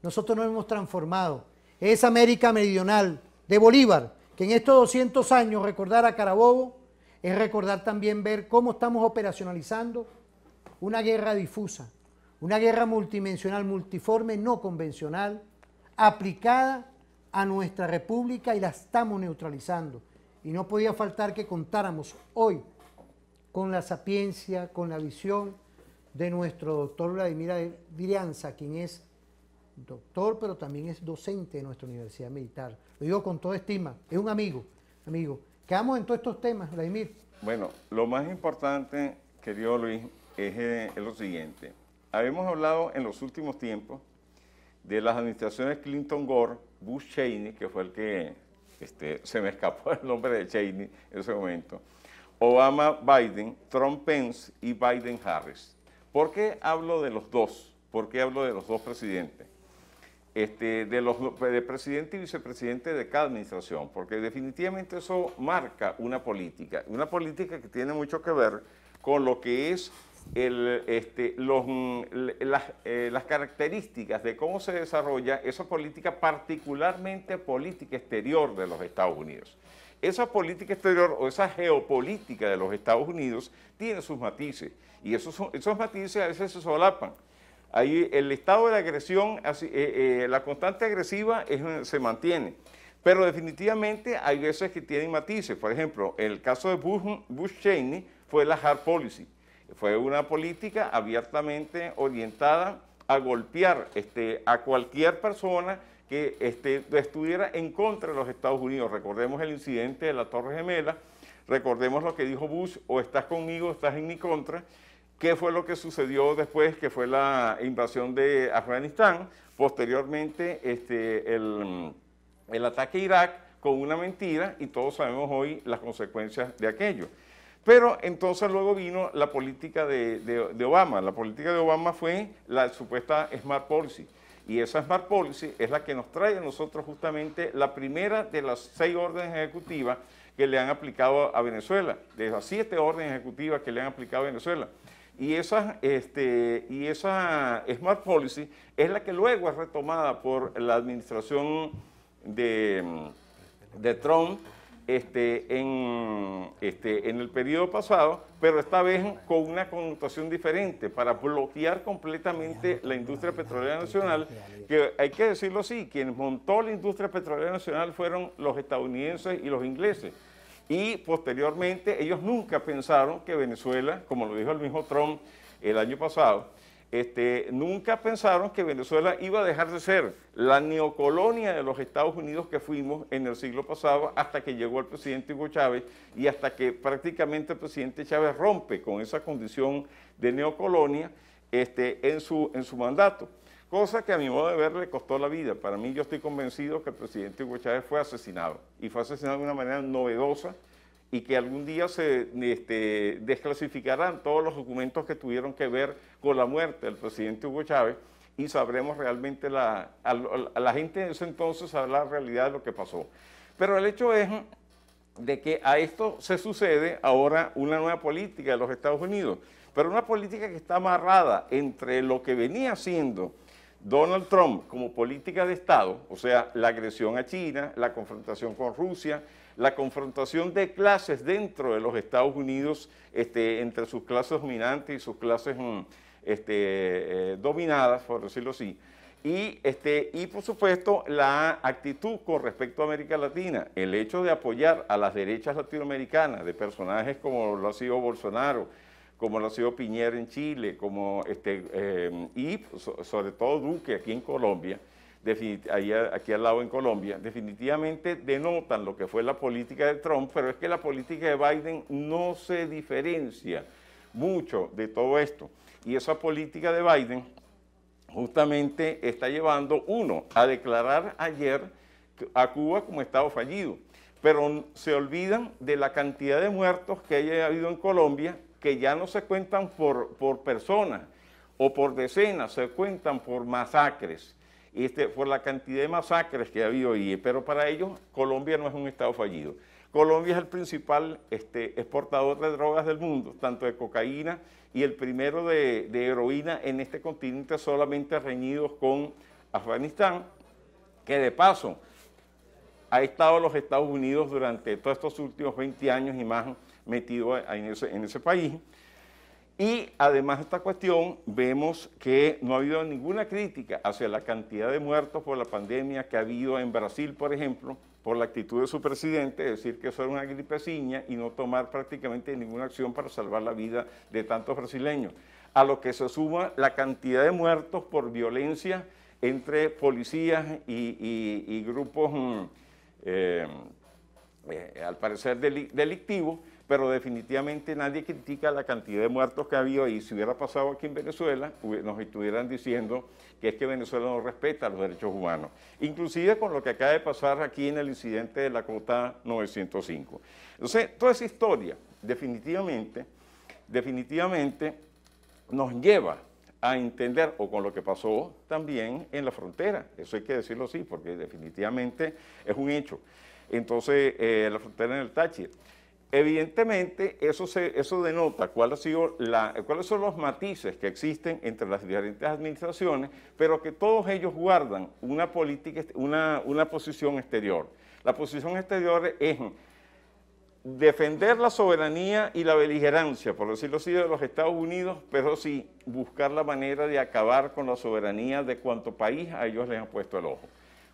A: nosotros nos hemos transformado. Esa América meridional de Bolívar, que en estos 200 años recordar a Carabobo, es recordar también ver cómo estamos operacionalizando una guerra difusa, una guerra multidimensional, multiforme, no convencional, aplicada a nuestra república y la estamos neutralizando. Y no podía faltar que contáramos hoy con la sapiencia, con la visión de nuestro doctor Vladimir Adrianza, quien es doctor, pero también es docente de nuestra Universidad Militar. Lo digo con toda estima, es un amigo. Quedamos en todos estos temas, Vladimir.
B: Bueno, lo más importante, querido Luis, es lo siguiente. Habíamos hablado en los últimos tiempos de las administraciones Clinton-Gore, Bush-Cheney, que fue el que se me escapó el nombre de Cheney en ese momento, Obama-Biden, Trump-Pence y Biden-Harris. ¿Por qué hablo de los dos? ¿Por qué hablo de los dos presidentes? De presidente y vicepresidente de cada administración, porque definitivamente eso marca una política que tiene mucho que ver con lo que es las características de cómo se desarrolla esa política, particularmente política exterior de los Estados Unidos. Esa política exterior o esa geopolítica de los Estados Unidos tiene sus matices, y esos matices a veces se solapan. Ahí el estado de la agresión, la constante agresiva se mantiene, pero definitivamente hay veces que tienen matices. Por ejemplo, el caso de Bush-Cheney fue la hard policy. Fue una política abiertamente orientada a golpear a cualquier persona que estuviera en contra de los Estados Unidos. Recordemos el incidente de la Torre Gemela, recordemos lo que dijo Bush: o estás conmigo o estás en mi contra. ¿Qué fue lo que sucedió después? Que fue la invasión de Afganistán, posteriormente el ataque a Irak con una mentira, y todos sabemos hoy las consecuencias de aquello. Pero entonces luego vino la política de Obama. La política de Obama fue la supuesta Smart Policy. Y esa Smart Policy es la que nos trae a nosotros justamente la primera de las 6 órdenes ejecutivas que le han aplicado a Venezuela, de las 7 órdenes ejecutivas que le han aplicado a Venezuela. Y esa Smart Policy es la que luego es retomada por la administración de Trump en el periodo pasado, pero esta vez con una connotación diferente, para bloquear completamente la industria petrolera nacional, que hay que decirlo así, quienes montó la industria petrolera nacional fueron los estadounidenses y los ingleses. Y posteriormente ellos nunca pensaron que Venezuela, como lo dijo el mismo Trump el año pasado, nunca pensaron que Venezuela iba a dejar de ser la neocolonia de los Estados Unidos que fuimos en el siglo pasado, hasta que llegó el presidente Hugo Chávez y hasta que prácticamente el presidente Chávez rompe con esa condición de neocolonia en su mandato. Cosa que a mi modo de ver le costó la vida. Para mí, yo estoy convencido que el presidente Hugo Chávez fue asesinado, y fue asesinado de una manera novedosa, y que algún día se desclasificarán todos los documentos que tuvieron que ver con la muerte del presidente Hugo Chávez, y sabremos realmente, la gente en ese entonces sabrá la realidad de lo que pasó. Pero el hecho es de que a esto se sucede ahora una nueva política de los Estados Unidos, pero una política que está amarrada entre lo que venía haciendo Donald Trump como política de Estado, o sea, la agresión a China, la confrontación con Rusia, la confrontación de clases dentro de los Estados Unidos, entre sus clases dominantes y sus clases dominadas, por decirlo así, Y por supuesto la actitud con respecto a América Latina, el hecho de apoyar a las derechas latinoamericanas, de personajes como lo ha sido Bolsonaro, como lo ha sido Piñera en Chile, como sobre todo Duque aquí en Colombia, aquí al lado en Colombia, definitivamente denotan lo que fue la política de Trump, pero es que la política de Biden no se diferencia mucho de todo esto. Y esa política de Biden justamente está llevando, uno, a declarar ayer a Cuba como Estado fallido, pero se olvidan de la cantidad de muertos que haya habido en Colombia, que ya no se cuentan por personas o por decenas, se cuentan por masacres, por la cantidad de masacres que ha habido ahí, pero para ellos Colombia no es un Estado fallido. Colombia es el principal exportador de drogas del mundo, tanto de cocaína y el primero de heroína en este continente, solamente reñidos con Afganistán, que de paso ha estado los Estados Unidos durante todos estos últimos 20 años y más metido en ese país. Y además de esta cuestión, vemos que no ha habido ninguna crítica hacia la cantidad de muertos por la pandemia que ha habido en Brasil, por ejemplo, por la actitud de su presidente, de decir que eso era una gripeciña y no tomar prácticamente ninguna acción para salvar la vida de tantos brasileños. A lo que se suma la cantidad de muertos por violencia entre policías y grupos, al parecer, delictivos, pero definitivamente nadie critica la cantidad de muertos que ha habido ahí. Si hubiera pasado aquí en Venezuela, nos estuvieran diciendo que es que Venezuela no respeta los derechos humanos, inclusive con lo que acaba de pasar aquí en el incidente de la Cota 905. Entonces, toda esa historia definitivamente nos lleva a entender, o con lo que pasó también en la frontera, eso hay que decirlo así, porque definitivamente es un hecho. Entonces, la frontera en el Táchira. Evidentemente, eso denota cuáles son los matices que existen entre las diferentes administraciones, pero que todos ellos guardan una política, una posición exterior. La posición exterior es defender la soberanía y la beligerancia, por decirlo así, de los Estados Unidos, pero sí buscar la manera de acabar con la soberanía de cuanto país a ellos les han puesto el ojo.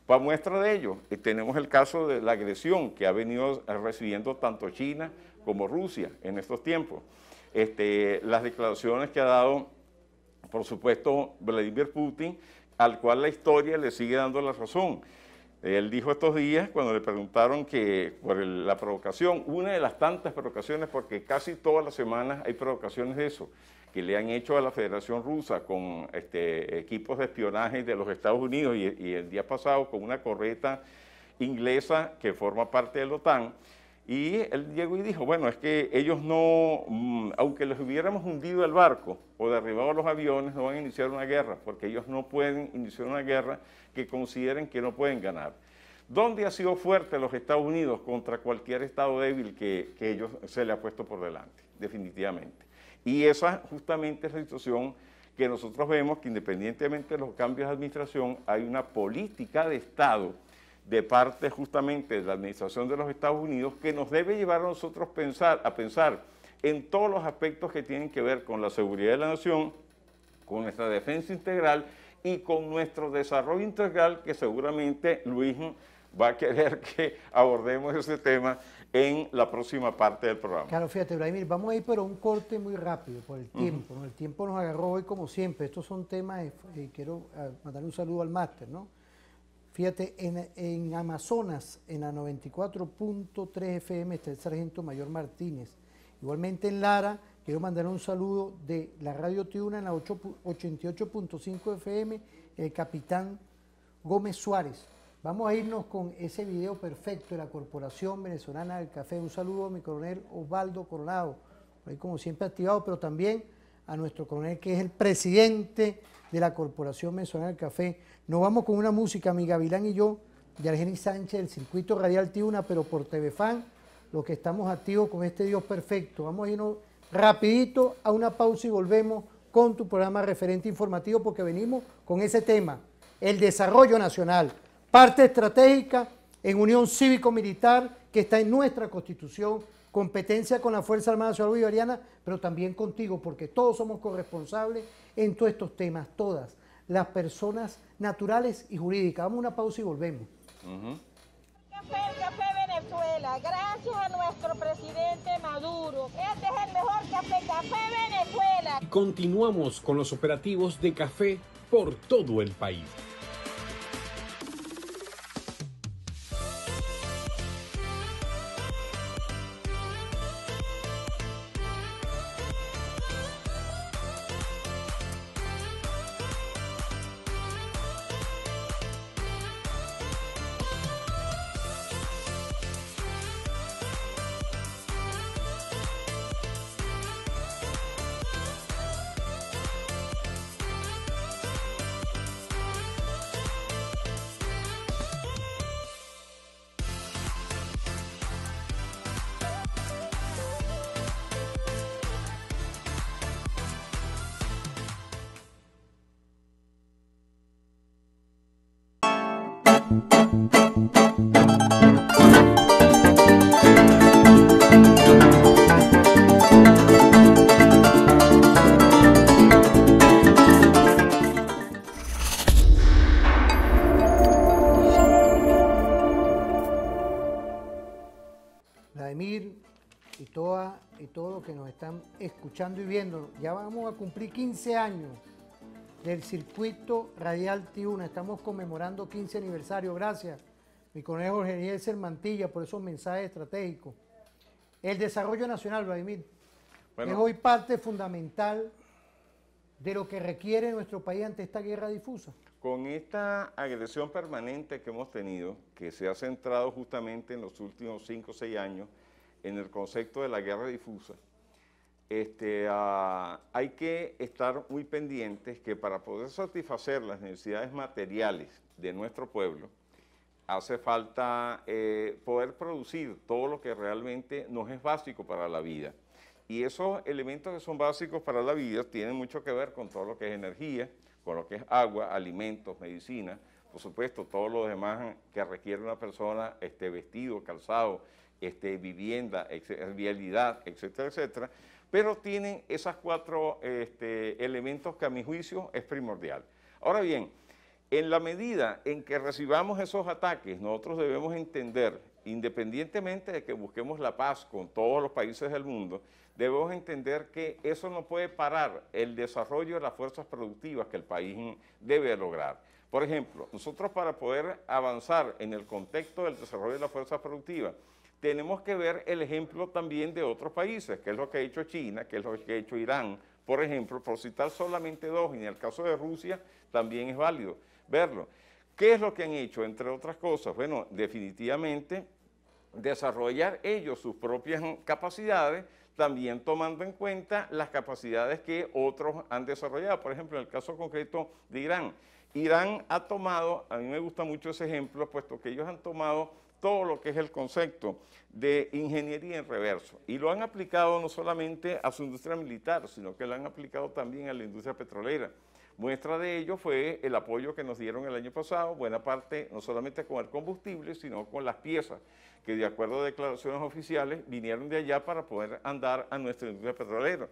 B: Para muestra de ello, tenemos el caso de la agresión que ha venido recibiendo tanto China como Rusia en estos tiempos. Las declaraciones que ha dado, por supuesto, Vladimir Putin, al cual la historia le sigue dando la razón. Él dijo estos días, cuando le preguntaron que por la provocación, una de las tantas provocaciones, porque casi todas las semanas hay provocaciones de eso, que le han hecho a la Federación Rusa con equipos de espionaje de los Estados Unidos y el día pasado con una corveta inglesa que forma parte de la OTAN. Y él llegó y dijo, bueno, es que ellos no, aunque les hubiéramos hundido el barco o derribado los aviones, no van a iniciar una guerra, porque ellos no pueden iniciar una guerra que consideren que no pueden ganar. ¿Dónde ha sido fuerte los Estados Unidos contra cualquier estado débil que ellos se le ha puesto por delante? Definitivamente. Y esa justamente es la situación que nosotros vemos, que independientemente de los cambios de administración, hay una política de Estado de parte justamente de la administración de los Estados Unidos que nos debe llevar a nosotros a pensar en todos los aspectos que tienen que ver con la seguridad de la nación, con nuestra defensa integral y con nuestro desarrollo integral, que seguramente Luis va a querer que abordemos ese tema en la próxima parte del programa.
A: Claro, fíjate, Vladimir, vamos a ir pero un corte muy rápido por el tiempo, ¿no? El tiempo nos agarró hoy como siempre. Estos son temas, quiero mandarle un saludo al máster, ¿no? Fíjate, en Amazonas, en la 94.3 FM está el sargento Mayor Martínez. Igualmente en Lara, quiero mandar un saludo de la Radio Tiuna en la 88.5 FM, el capitán Gómez Suárez. Vamos a irnos con ese video perfecto de la Corporación Venezolana del Café. Un saludo a mi coronel Osvaldo Coronado, por ahí como siempre activado, pero también a nuestro coronel que es el presidente de la Corporación Venezolana del Café. Nos vamos con una música, mi Gavilán y yo, de Argenis Sánchez, del Circuito Radial Tiuna, pero por TV Fan, los que estamos activos con este Dios perfecto. Vamos a irnos rapidito a una pausa y volvemos con tu programa referente informativo, porque venimos con ese tema, el desarrollo nacional. Parte estratégica en unión cívico-militar que está en nuestra Constitución, competencia con la Fuerza Armada Nacional Bolivariana, pero también contigo, porque todos somos corresponsables en todos estos temas, todas. Las personas naturales y jurídicas. Vamos a una pausa y volvemos.
F: El café Venezuela, gracias a nuestro presidente Maduro. Este es el mejor café, Café Venezuela.
C: Continuamos con los operativos de café por todo el país.
A: Vladimir y todos los que nos están escuchando y viendo, ya vamos a cumplir 15 años del circuito radial Tiuna. Estamos conmemorando 15 aniversario. Gracias, mi conejo Jorge Eliezer Mantilla, por esos mensajes estratégicos. El desarrollo nacional, Vladimir, es hoy parte fundamental de lo que requiere nuestro país ante esta guerra difusa.
B: Con esta agresión permanente que hemos tenido, que se ha centrado justamente en los últimos 5 o 6 años en el concepto de la guerra difusa, hay que estar muy pendientes que para poder satisfacer las necesidades materiales de nuestro pueblo, hace falta poder producir todo lo que realmente nos es básico para la vida. Y esos elementos que son básicos para la vida tienen mucho que ver con todo lo que es energía, con lo que es agua, alimentos, medicina, por supuesto, todo lo demás que requiere una persona, vestido, calzado, vivienda, vialidad, etcétera, etcétera, pero tienen esos 4 elementos que a mi juicio es primordial. Ahora bien, en la medida en que recibamos esos ataques, nosotros debemos entender, independientemente de que busquemos la paz con todos los países del mundo, debemos entender que eso no puede parar el desarrollo de las fuerzas productivas que el país debe lograr. Por ejemplo, nosotros para poder avanzar en el contexto del desarrollo de las fuerzas productivas, tenemos que ver el ejemplo también de otros países, que es lo que ha hecho China, que es lo que ha hecho Irán, por ejemplo, por citar solamente 2, y en el caso de Rusia también es válido verlo. ¿Qué es lo que han hecho, entre otras cosas? Bueno, definitivamente desarrollar ellos sus propias capacidades, también tomando en cuenta las capacidades que otros han desarrollado. Por ejemplo, en el caso concreto de Irán. Irán ha tomado, a mí me gusta mucho ese ejemplo, puesto que ellos han tomado todo lo que es el concepto de ingeniería en reverso y lo han aplicado no solamente a su industria militar, sino que lo han aplicado también a la industria petrolera. Muestra de ello fue el apoyo que nos dieron el año pasado, buena parte no solamente con el combustible, sino con las piezas que de acuerdo a declaraciones oficiales vinieron de allá para poder andar a nuestra industria petrolera.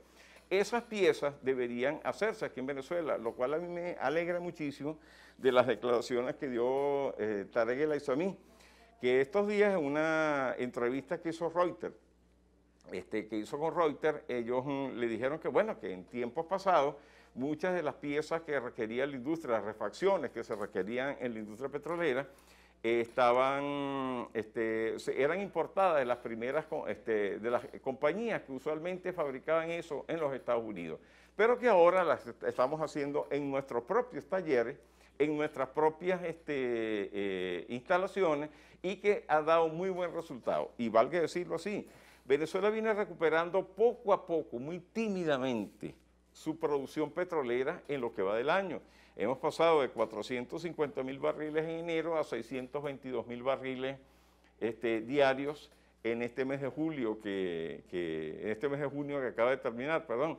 B: Esas piezas deberían hacerse aquí en Venezuela, lo cual a mí me alegra muchísimo de las declaraciones que dio Tarek El Aissami, que estos días en una entrevista que hizo Reuters, con Reuters, ellos le dijeron que bueno, que en tiempos pasados muchas de las piezas que requería la industria, las refacciones que se requerían en la industria petrolera, eran importadas de las primeras de las compañías que usualmente fabricaban eso en los Estados Unidos, pero que ahora las estamos haciendo en nuestros propios talleres, en nuestras propias instalaciones y que ha dado muy buen resultado. Y valga decirlo así, Venezuela viene recuperando poco a poco, muy tímidamente, su producción petrolera en lo que va del año. Hemos pasado de 450.000 barriles en enero a 622.000 barriles diarios en este mes de julio, en este mes de junio que acaba de terminar, perdón.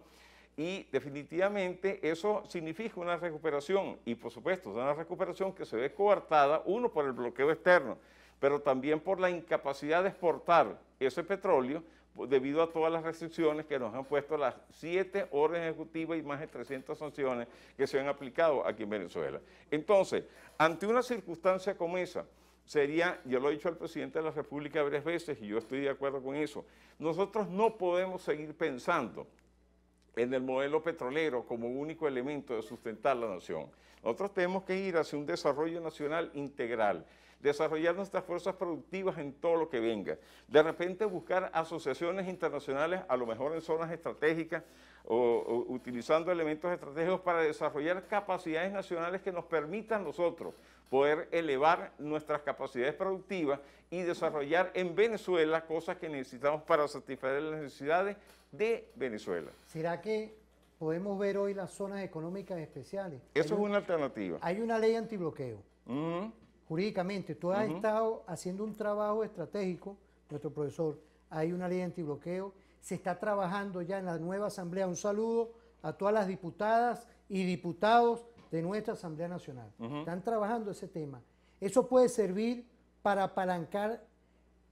B: Y definitivamente eso significa una recuperación y por supuesto es una recuperación que se ve coartada, uno por el bloqueo externo, pero también por la incapacidad de exportar ese petróleo debido a todas las restricciones que nos han puesto las 7 órdenes ejecutivas y más de 300 sanciones que se han aplicado aquí en Venezuela. Entonces, ante una circunstancia como esa, sería, yo lo he dicho al presidente de la República varias veces y yo estoy de acuerdo con eso, nosotros no podemos seguir pensando en el modelo petrolero como único elemento de sustentar la nación. Nosotros tenemos que ir hacia un desarrollo nacional integral, desarrollar nuestras fuerzas productivas en todo lo que venga, de repente buscar asociaciones internacionales, a lo mejor en zonas estratégicas, o utilizando elementos estratégicos para desarrollar capacidades nacionales que nos permitan nosotros poder elevar nuestras capacidades productivas y desarrollar en Venezuela cosas que necesitamos para satisfacer las necesidades de Venezuela.
A: ¿Será que podemos ver hoy las zonas económicas especiales?
B: Eso es una alternativa.
A: Hay una ley antibloqueo. Jurídicamente, tú has estado haciendo un trabajo estratégico, nuestro profesor, hay una ley antibloqueo, se está trabajando ya en la nueva asamblea. Un saludo a todas las diputadas y diputados de nuestra Asamblea Nacional. Están trabajando ese tema. Eso puede servir para apalancar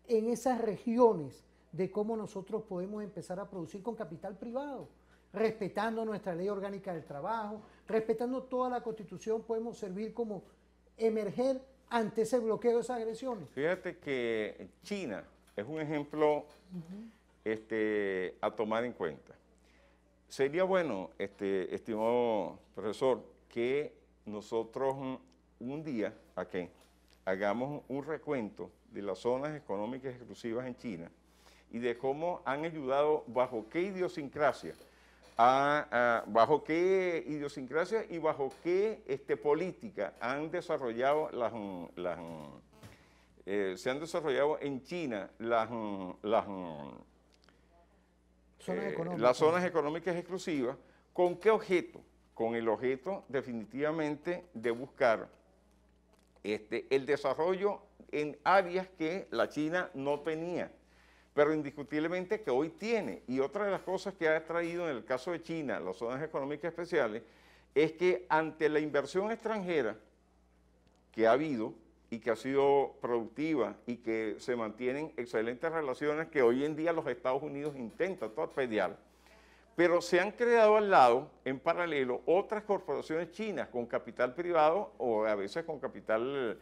A: en esas regiones de cómo nosotros podemos empezar a producir con capital privado, respetando nuestra ley orgánica del trabajo, respetando toda la Constitución, podemos servir como emerger ante ese bloqueo de esas agresiones.
B: Fíjate que China es un ejemplo a tomar en cuenta. Sería bueno, estimado profesor, que nosotros un día aquí hagamos un recuento de las zonas económicas exclusivas en China y de cómo han ayudado, bajo qué idiosincrasia, bajo qué idiosincrasia y bajo qué política han desarrollado se han desarrollado en China las zonas económicas exclusivas. ¿Con qué objeto? Con el objeto definitivamente de buscar el desarrollo en áreas que la China no tenía, pero indiscutiblemente que hoy tiene. Y otra de las cosas que ha traído en el caso de China, las zonas económicas especiales, es que ante la inversión extranjera que ha habido y que ha sido productiva y que se mantienen excelentes relaciones que hoy en día los Estados Unidos intentan torpedear, pero se han creado al lado, en paralelo, otras corporaciones chinas con capital privado o a veces con capital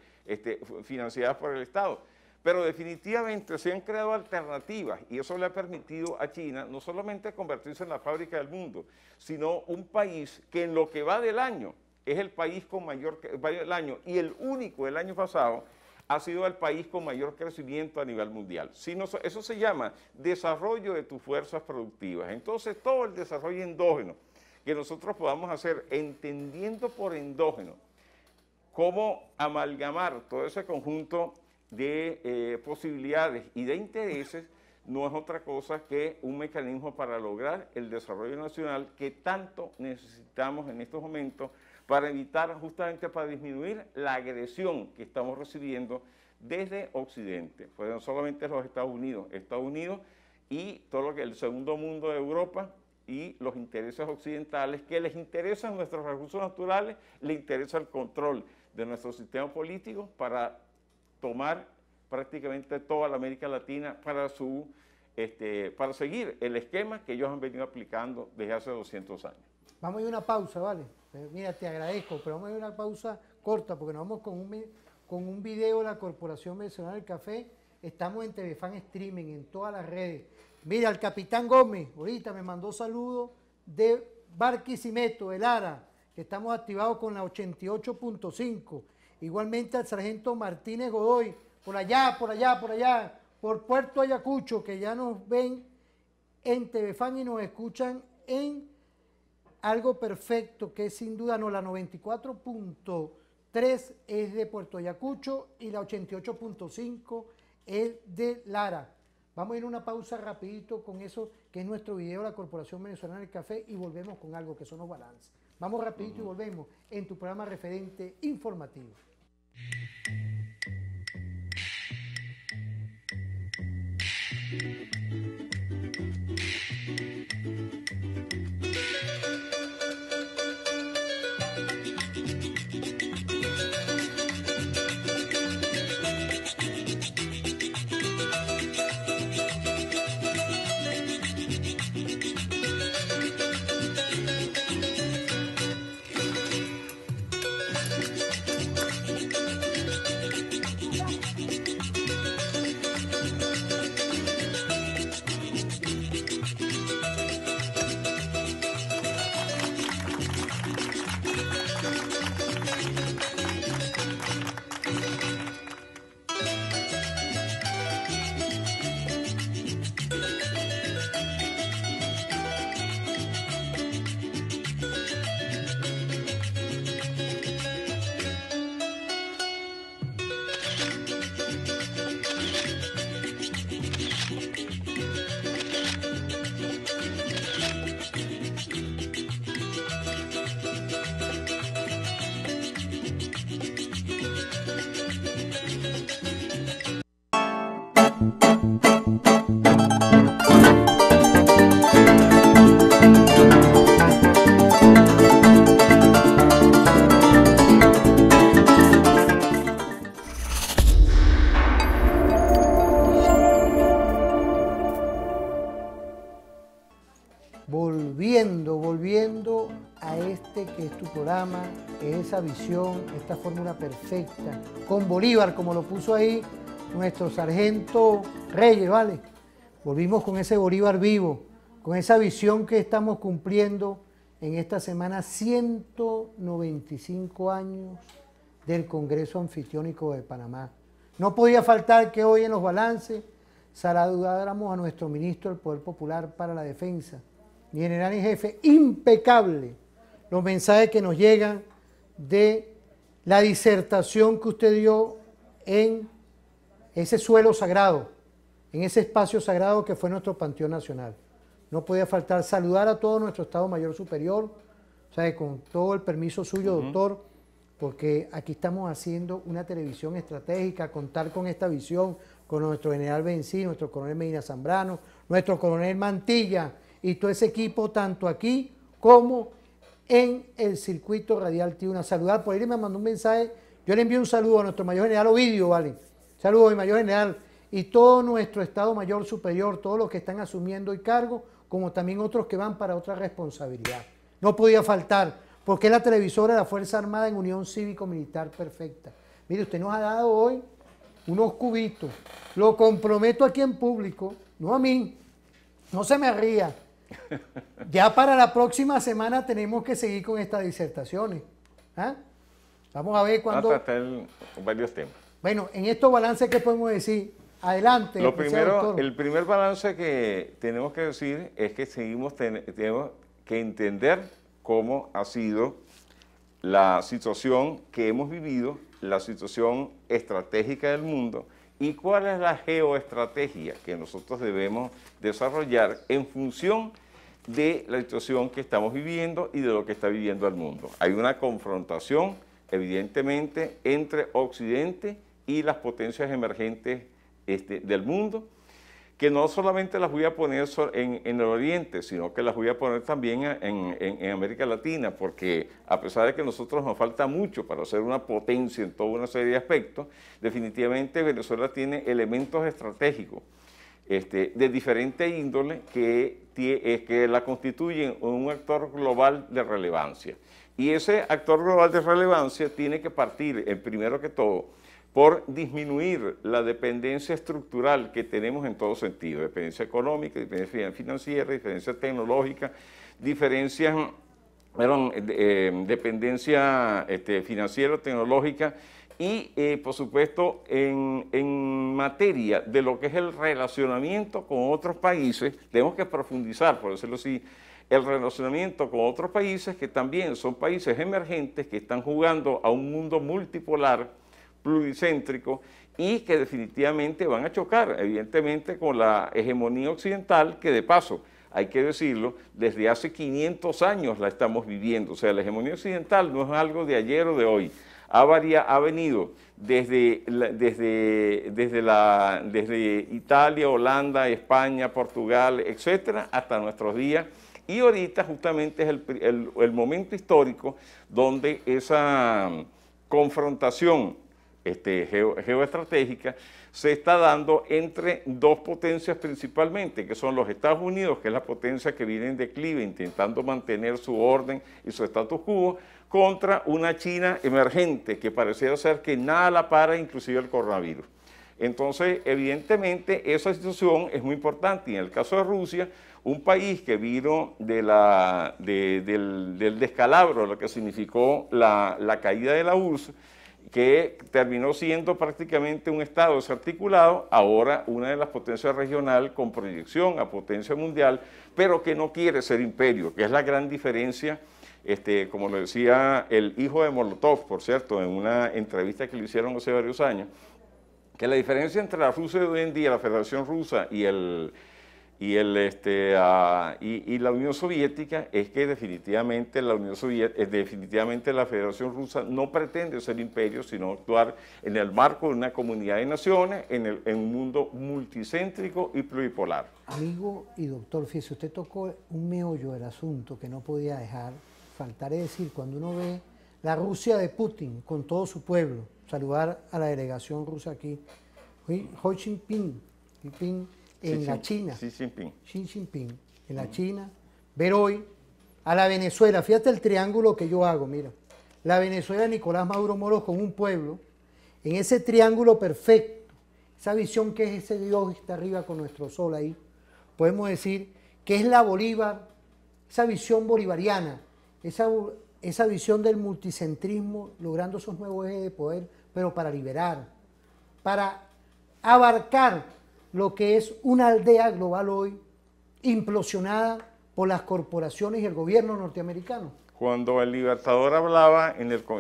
B: financiadas por el Estado. Pero definitivamente se han creado alternativas y eso le ha permitido a China no solamente convertirse en la fábrica del mundo, sino un país que en lo que va del año es el país con mayor del año y el único del año pasado ha sido el país con mayor crecimiento a nivel mundial. Eso se llama desarrollo de tus fuerzas productivas. Entonces todo el desarrollo endógeno que nosotros podamos hacer, entendiendo por endógeno cómo amalgamar todo ese conjunto de posibilidades y de intereses, no es otra cosa que un mecanismo para lograr el desarrollo nacional que tanto necesitamos en estos momentos para evitar, justamente para disminuir la agresión que estamos recibiendo desde Occidente, pues no solamente los Estados Unidos y todo lo que el segundo mundo de Europa y los intereses occidentales que les interesan nuestros recursos naturales, les interesa el control de nuestro sistema político para tomar prácticamente toda la América Latina para seguir el esquema que ellos han venido aplicando desde hace 200 años.
A: Vamos a ir a una pausa, ¿vale? Mira, te agradezco, pero vamos a ir a una pausa corta porque nos vamos con un video de la Corporación Venezolana del Café. Estamos en TVFan Streaming, en todas las redes. Mira, el Capitán Gómez, ahorita me mandó saludos de Barquisimeto, de Lara, que estamos activados con la 88.5. Igualmente al Sargento Martínez Godoy, por allá, por Puerto Ayacucho, que ya nos ven en TVFan y nos escuchan en Algo Perfecto, que es sin duda la 94.3 es de Puerto Ayacucho y la 88.5 es de Lara. Vamos a ir a una pausa rapidito con eso, que es nuestro video de la Corporación Venezolana del Café, y volvemos con algo que son los balances. Vamos rapidito y volvemos en tu programa referente informativo. Volviendo a este que es tu programa, es esa visión, esta fórmula perfecta, con Bolívar, como lo puso ahí nuestro sargento Reyes, ¿vale? Volvimos con ese Bolívar vivo, con esa visión que estamos cumpliendo en esta semana, 195 años del Congreso Anfitriónico de Panamá. No podía faltar que hoy en los balances saludáramos a nuestro ministro del Poder Popular para la Defensa, mi general en jefe, impecable los mensajes que nos llegan de la disertación que usted dio en ese suelo sagrado, en ese espacio sagrado que fue nuestro Panteón Nacional. No podía faltar saludar a todo nuestro Estado Mayor Superior, o sea, con todo el permiso suyo, doctor, porque aquí estamos haciendo una televisión estratégica, contar con esta visión, con nuestro general Bencí, nuestro coronel Medina Zambrano, nuestro coronel Mantilla, y todo ese equipo, tanto aquí como en el circuito radial Tiuna. Saludar, por ahí me mandó un mensaje, yo le envío un saludo a nuestro mayor general Ovidio, ¿vale? Saludos a mi mayor general y todo nuestro Estado Mayor Superior, todos los que están asumiendo el cargo, como también otros que van para otra responsabilidad. No podía faltar, porque es la televisora de la Fuerza Armada en Unión Cívico-Militar Perfecta. Mire, usted nos ha dado hoy unos cubitos, lo comprometo aquí en público, no a mí, no se me ría. Ya para la próxima semana tenemos que seguir con estas disertaciones. ¿Ah? Vamos a ver cuándo...
B: Vamos a tratar varios temas.
A: Bueno, en estos balances, ¿qué podemos decir? Adelante.
B: Lo primero, el primer balance que tenemos que decir es que tenemos que entender cómo ha sido la situación que hemos vivido, la situación estratégica del mundo y cuál es la geoestrategia que nosotros debemos desarrollar en función de la situación que estamos viviendo y de lo que está viviendo el mundo. Hay una confrontación, evidentemente, entre Occidente y las potencias emergentes del mundo, que no solamente las voy a poner en el Oriente, sino que las voy a poner también en América Latina, porque a pesar de que a nosotros nos falta mucho para ser una potencia en toda una serie de aspectos, definitivamente Venezuela tiene elementos estratégicos de diferente índole que la constituyen un actor global de relevancia. Y ese actor global de relevancia tiene que partir, primero que todo, por disminuir la dependencia estructural que tenemos en todo sentido, dependencia económica, dependencia financiera, dependencia tecnológica, dependencia financiera, tecnológica y, por supuesto, en materia de lo que es el relacionamiento con otros países, tenemos que profundizar, por decirlo así, el relacionamiento con otros países que también son países emergentes que están jugando a un mundo multipolar, pluricéntrico y que definitivamente van a chocar, evidentemente, con la hegemonía occidental, que de paso, hay que decirlo, desde hace 500 años la estamos viviendo. O sea, la hegemonía occidental no es algo de ayer o de hoy. Ha venido desde Italia, Holanda, España, Portugal, etcétera, hasta nuestros días. Y ahorita justamente es el momento histórico donde esa confrontación geoestratégica se está dando entre dos potencias principalmente, que son los Estados Unidos, que es la potencia que viene en declive, intentando mantener su orden y su status quo, contra una China emergente, que pareciera ser que nada la para, inclusive el coronavirus. Entonces, evidentemente, esa situación es muy importante. Y en el caso de Rusia, un país que vino del descalabro, lo que significó la caída de la URSS, que terminó siendo prácticamente un Estado desarticulado, ahora una de las potencias regionales con proyección a potencia mundial, pero que no quiere ser imperio, que es la gran diferencia, como lo decía el hijo de Molotov, por cierto, en una entrevista que le hicieron hace varios años, que la diferencia entre la Rusia de hoy en día, la Federación Rusa y y la Unión Soviética es que definitivamente definitivamente la Federación Rusa no pretende ser imperio, sino actuar en el marco de una comunidad de naciones, en un mundo multicéntrico y pluripolar.
A: Amigo y doctor, fíjese, usted tocó un meollo del asunto que no podía dejar faltar, es decir, cuando uno ve la Rusia de Putin con todo su pueblo, saludar a la delegación rusa aquí, Xi Jinping en la China, Xi Jinping en la China, ver hoy a la Venezuela, fíjate el triángulo que yo hago, mira, la Venezuela de Nicolás Maduro Moros con un pueblo, en ese triángulo perfecto, esa visión que es ese Dios que está arriba con nuestro sol ahí, podemos decir que es la Bolívar, esa visión bolivariana, esa visión del multicentrismo, logrando esos nuevos ejes de poder, pero para liberar, para abarcar lo que es una aldea global hoy, implosionada por las corporaciones y el gobierno norteamericano.
B: Cuando el Libertador hablaba,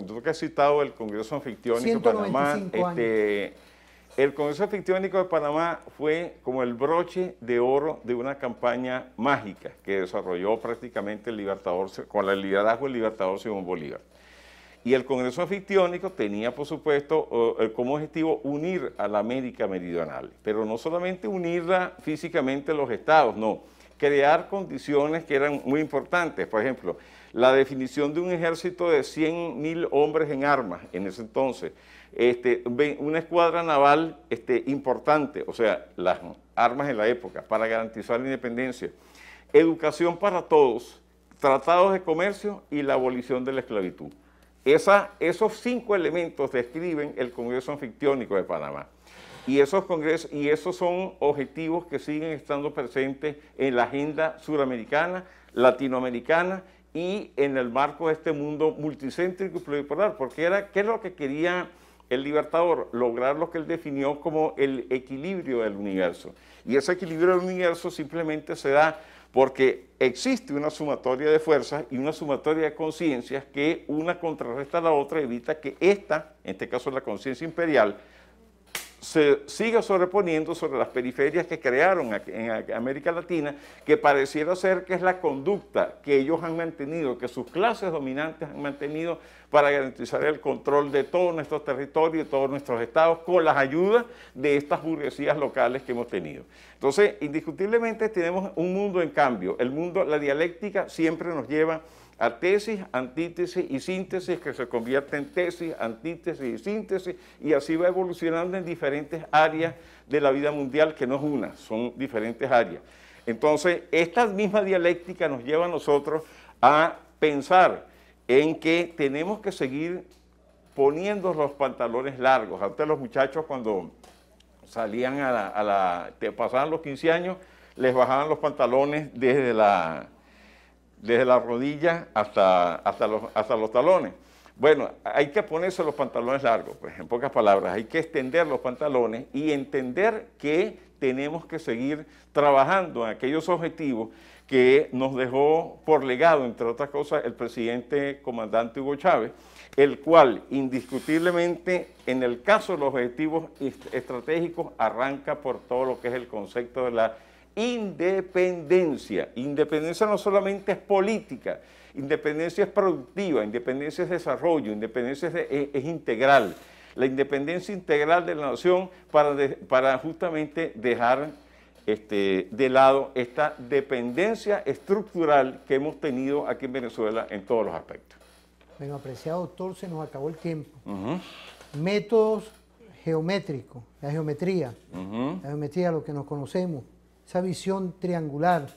B: tú que has citado el Congreso Anfictiónico de Panamá, el Congreso Anfictiónico de Panamá fue como el broche de oro de una campaña mágica que desarrolló prácticamente el Libertador, con el liderazgo del Libertador Simón Bolívar. Y el Congreso Anfictiónico tenía, por supuesto, como objetivo unir a la América Meridional, pero no solamente unirla físicamente los estados, no, crear condiciones que eran muy importantes. Por ejemplo, la definición de un ejército de 100.000 hombres en armas en ese entonces, una escuadra naval importante, o sea, las armas en la época, para garantizar la independencia, educación para todos, tratados de comercio y la abolición de la esclavitud. Esos 5 elementos describen el Congreso Anfictiónico de Panamá. Y esos son objetivos que siguen estando presentes en la agenda suramericana, latinoamericana y en el marco de este mundo multicéntrico y pluripolar, porque ¿qué es lo que quería el Libertador? Lograr lo que él definió como el equilibrio del universo. Y ese equilibrio del universo simplemente se da porque existe una sumatoria de fuerzas y una sumatoria de conciencias que una contrarresta a la otra y evita que esta, en este caso la conciencia imperial, se siga sobreponiendo sobre las periferias que crearon en América Latina, que pareciera ser que es la conducta que ellos han mantenido, que sus clases dominantes han mantenido para garantizar el control de todos nuestros territorios, de todos nuestros estados, con las ayudas de estas burguesías locales que hemos tenido. Entonces, indiscutiblemente tenemos un mundo en cambio. La dialéctica siempre nos lleva a tesis, antítesis y síntesis, que se convierte en tesis, antítesis y síntesis, y así va evolucionando en diferentes áreas de la vida mundial, que no es una, son diferentes áreas. Entonces, esta misma dialéctica nos lleva a nosotros a pensar en que tenemos que seguir poniendo los pantalones largos. Antes los muchachos cuando salían pasaban los 15 años, les bajaban los pantalones desde la rodilla hasta los talones. Bueno, hay que ponerse los pantalones largos, pues, en pocas palabras, hay que extender los pantalones y entender que tenemos que seguir trabajando en aquellos objetivos que nos dejó por legado, entre otras cosas, el presidente comandante Hugo Chávez, el cual indiscutiblemente, en el caso de los objetivos estratégicos, arranca por todo lo que es el concepto de la independencia. Independencia no solamente es política, independencia es productiva, independencia es desarrollo, independencia es integral. La independencia integral de la nación para justamente dejar de lado esta dependencia estructural que hemos tenido aquí en Venezuela en todos los aspectos.
A: Bueno, apreciado doctor, se nos acabó el tiempo. Métodos geométricos, la geometría, lo que nos conocemos, esa visión triangular,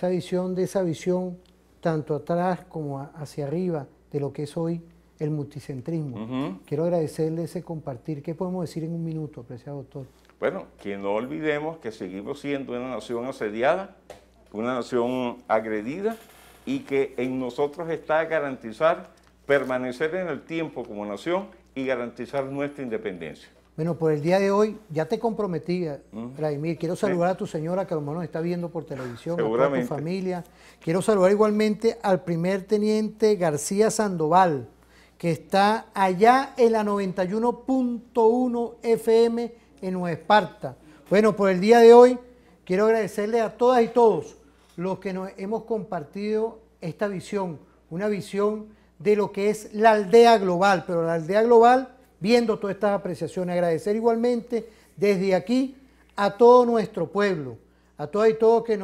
A: esa visión tanto atrás como hacia arriba de lo que es hoy el multicentrismo. Quiero agradecerle ese compartir. ¿Qué podemos decir en un minuto, apreciado doctor?
B: Bueno, que no olvidemos que seguimos siendo una nación asediada, una nación agredida, y que en nosotros está garantizar permanecer en el tiempo como nación y garantizar nuestra independencia.
A: Bueno, por el día de hoy ya te comprometí, Vladimir. Quiero saludar a tu señora, que a lo mejor nos está viendo por televisión, a toda tu familia. Quiero saludar igualmente al primer teniente García Sandoval, que está allá en la 91.1 FM en Nueva Esparta. Bueno, por el día de hoy Quiero agradecerle a todas y todos los que nos hemos compartido esta visión, una visión de lo que es la aldea global, pero la aldea global viendo todas estas apreciaciones. Agradecer igualmente desde aquí a todo nuestro pueblo, a todas y todos que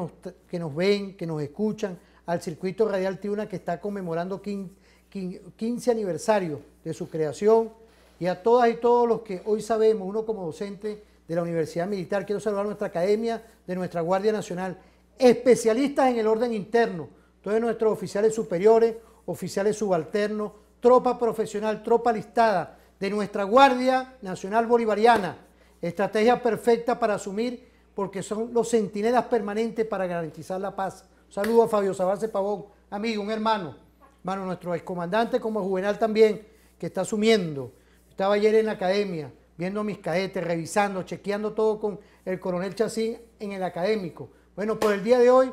A: nos ven, que nos escuchan, al Circuito Radial Tiuna que está conmemorando 15 aniversario de su creación, y a todas y todos los que hoy sabemos, uno como docente de la Universidad Militar. Quiero saludar a nuestra academia, de nuestra Guardia Nacional, especialistas en el orden interno, todos nuestros oficiales superiores, oficiales subalternos, tropa profesional, tropa alistada de nuestra Guardia Nacional Bolivariana. Estrategia perfecta para asumir, porque son los centinelas permanentes para garantizar la paz. Un saludo a Fabio Sabarce Pavón, amigo, un hermano, nuestro excomandante como Juvenal también, que está asumiendo. Estaba ayer en la academia, viendo mis cadetes, revisando, chequeando todo con el coronel Chacín en el académico. Bueno, por el día de hoy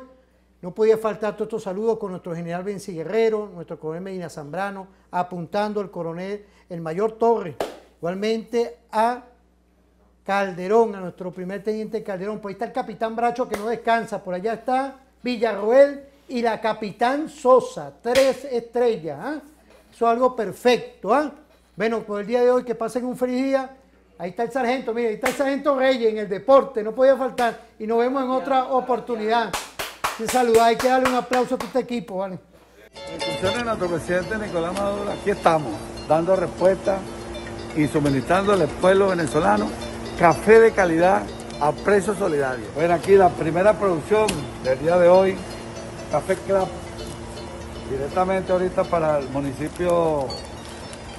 A: no podía faltar todos estos saludos con nuestro general Benzi Guerrero, nuestro coronel Medina Zambrano, apuntando al coronel, el mayor Torres, igualmente a Calderón, a nuestro primer teniente Calderón. Por ahí está el capitán Bracho que no descansa, por allá está Villarroel y la capitán Sosa, 3 estrellas. Eso es algo perfecto. Bueno, por el día de hoy que pasen un feliz día. Ahí está el sargento, mire, ahí está el sargento Reyes en el deporte, no podía faltar. Y nos vemos en otra oportunidad. Sin saludar, hay que darle un aplauso a este equipo, ¿vale?
G: En función de nuestro presidente Nicolás Maduro, aquí estamos, dando respuesta y suministrando al pueblo venezolano café de calidad a precio solidario. Bueno, aquí la primera producción del día de hoy, Café Club, directamente ahorita para el municipio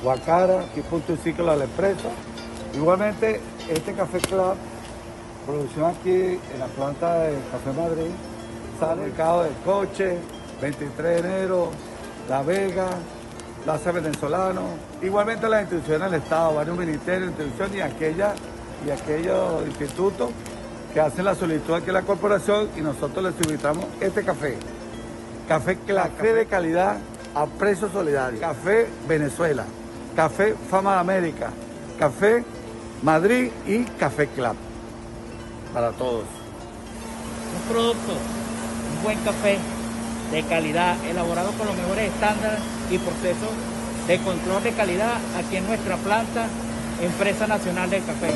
G: Guacara, aquí punto y ciclo de la empresa. Igualmente, este Café Club, producción aquí en la planta de Café Madrid, sale mercado del Coche, 23 de enero, La Vega, Plaza Venezolano. Igualmente las instituciones del Estado, varios ministerios, instituciones y aquellos institutos que hacen la solicitud aquí en la corporación, y nosotros les invitamos este café. Café Club, café de calidad a precio solidario. Café Venezuela, Café Fama de América, Café Madrid y Café Club. Para todos.
H: Un producto, un buen café de calidad, elaborado con los mejores estándares y procesos de control de calidad aquí en nuestra planta, Empresa Nacional del Café.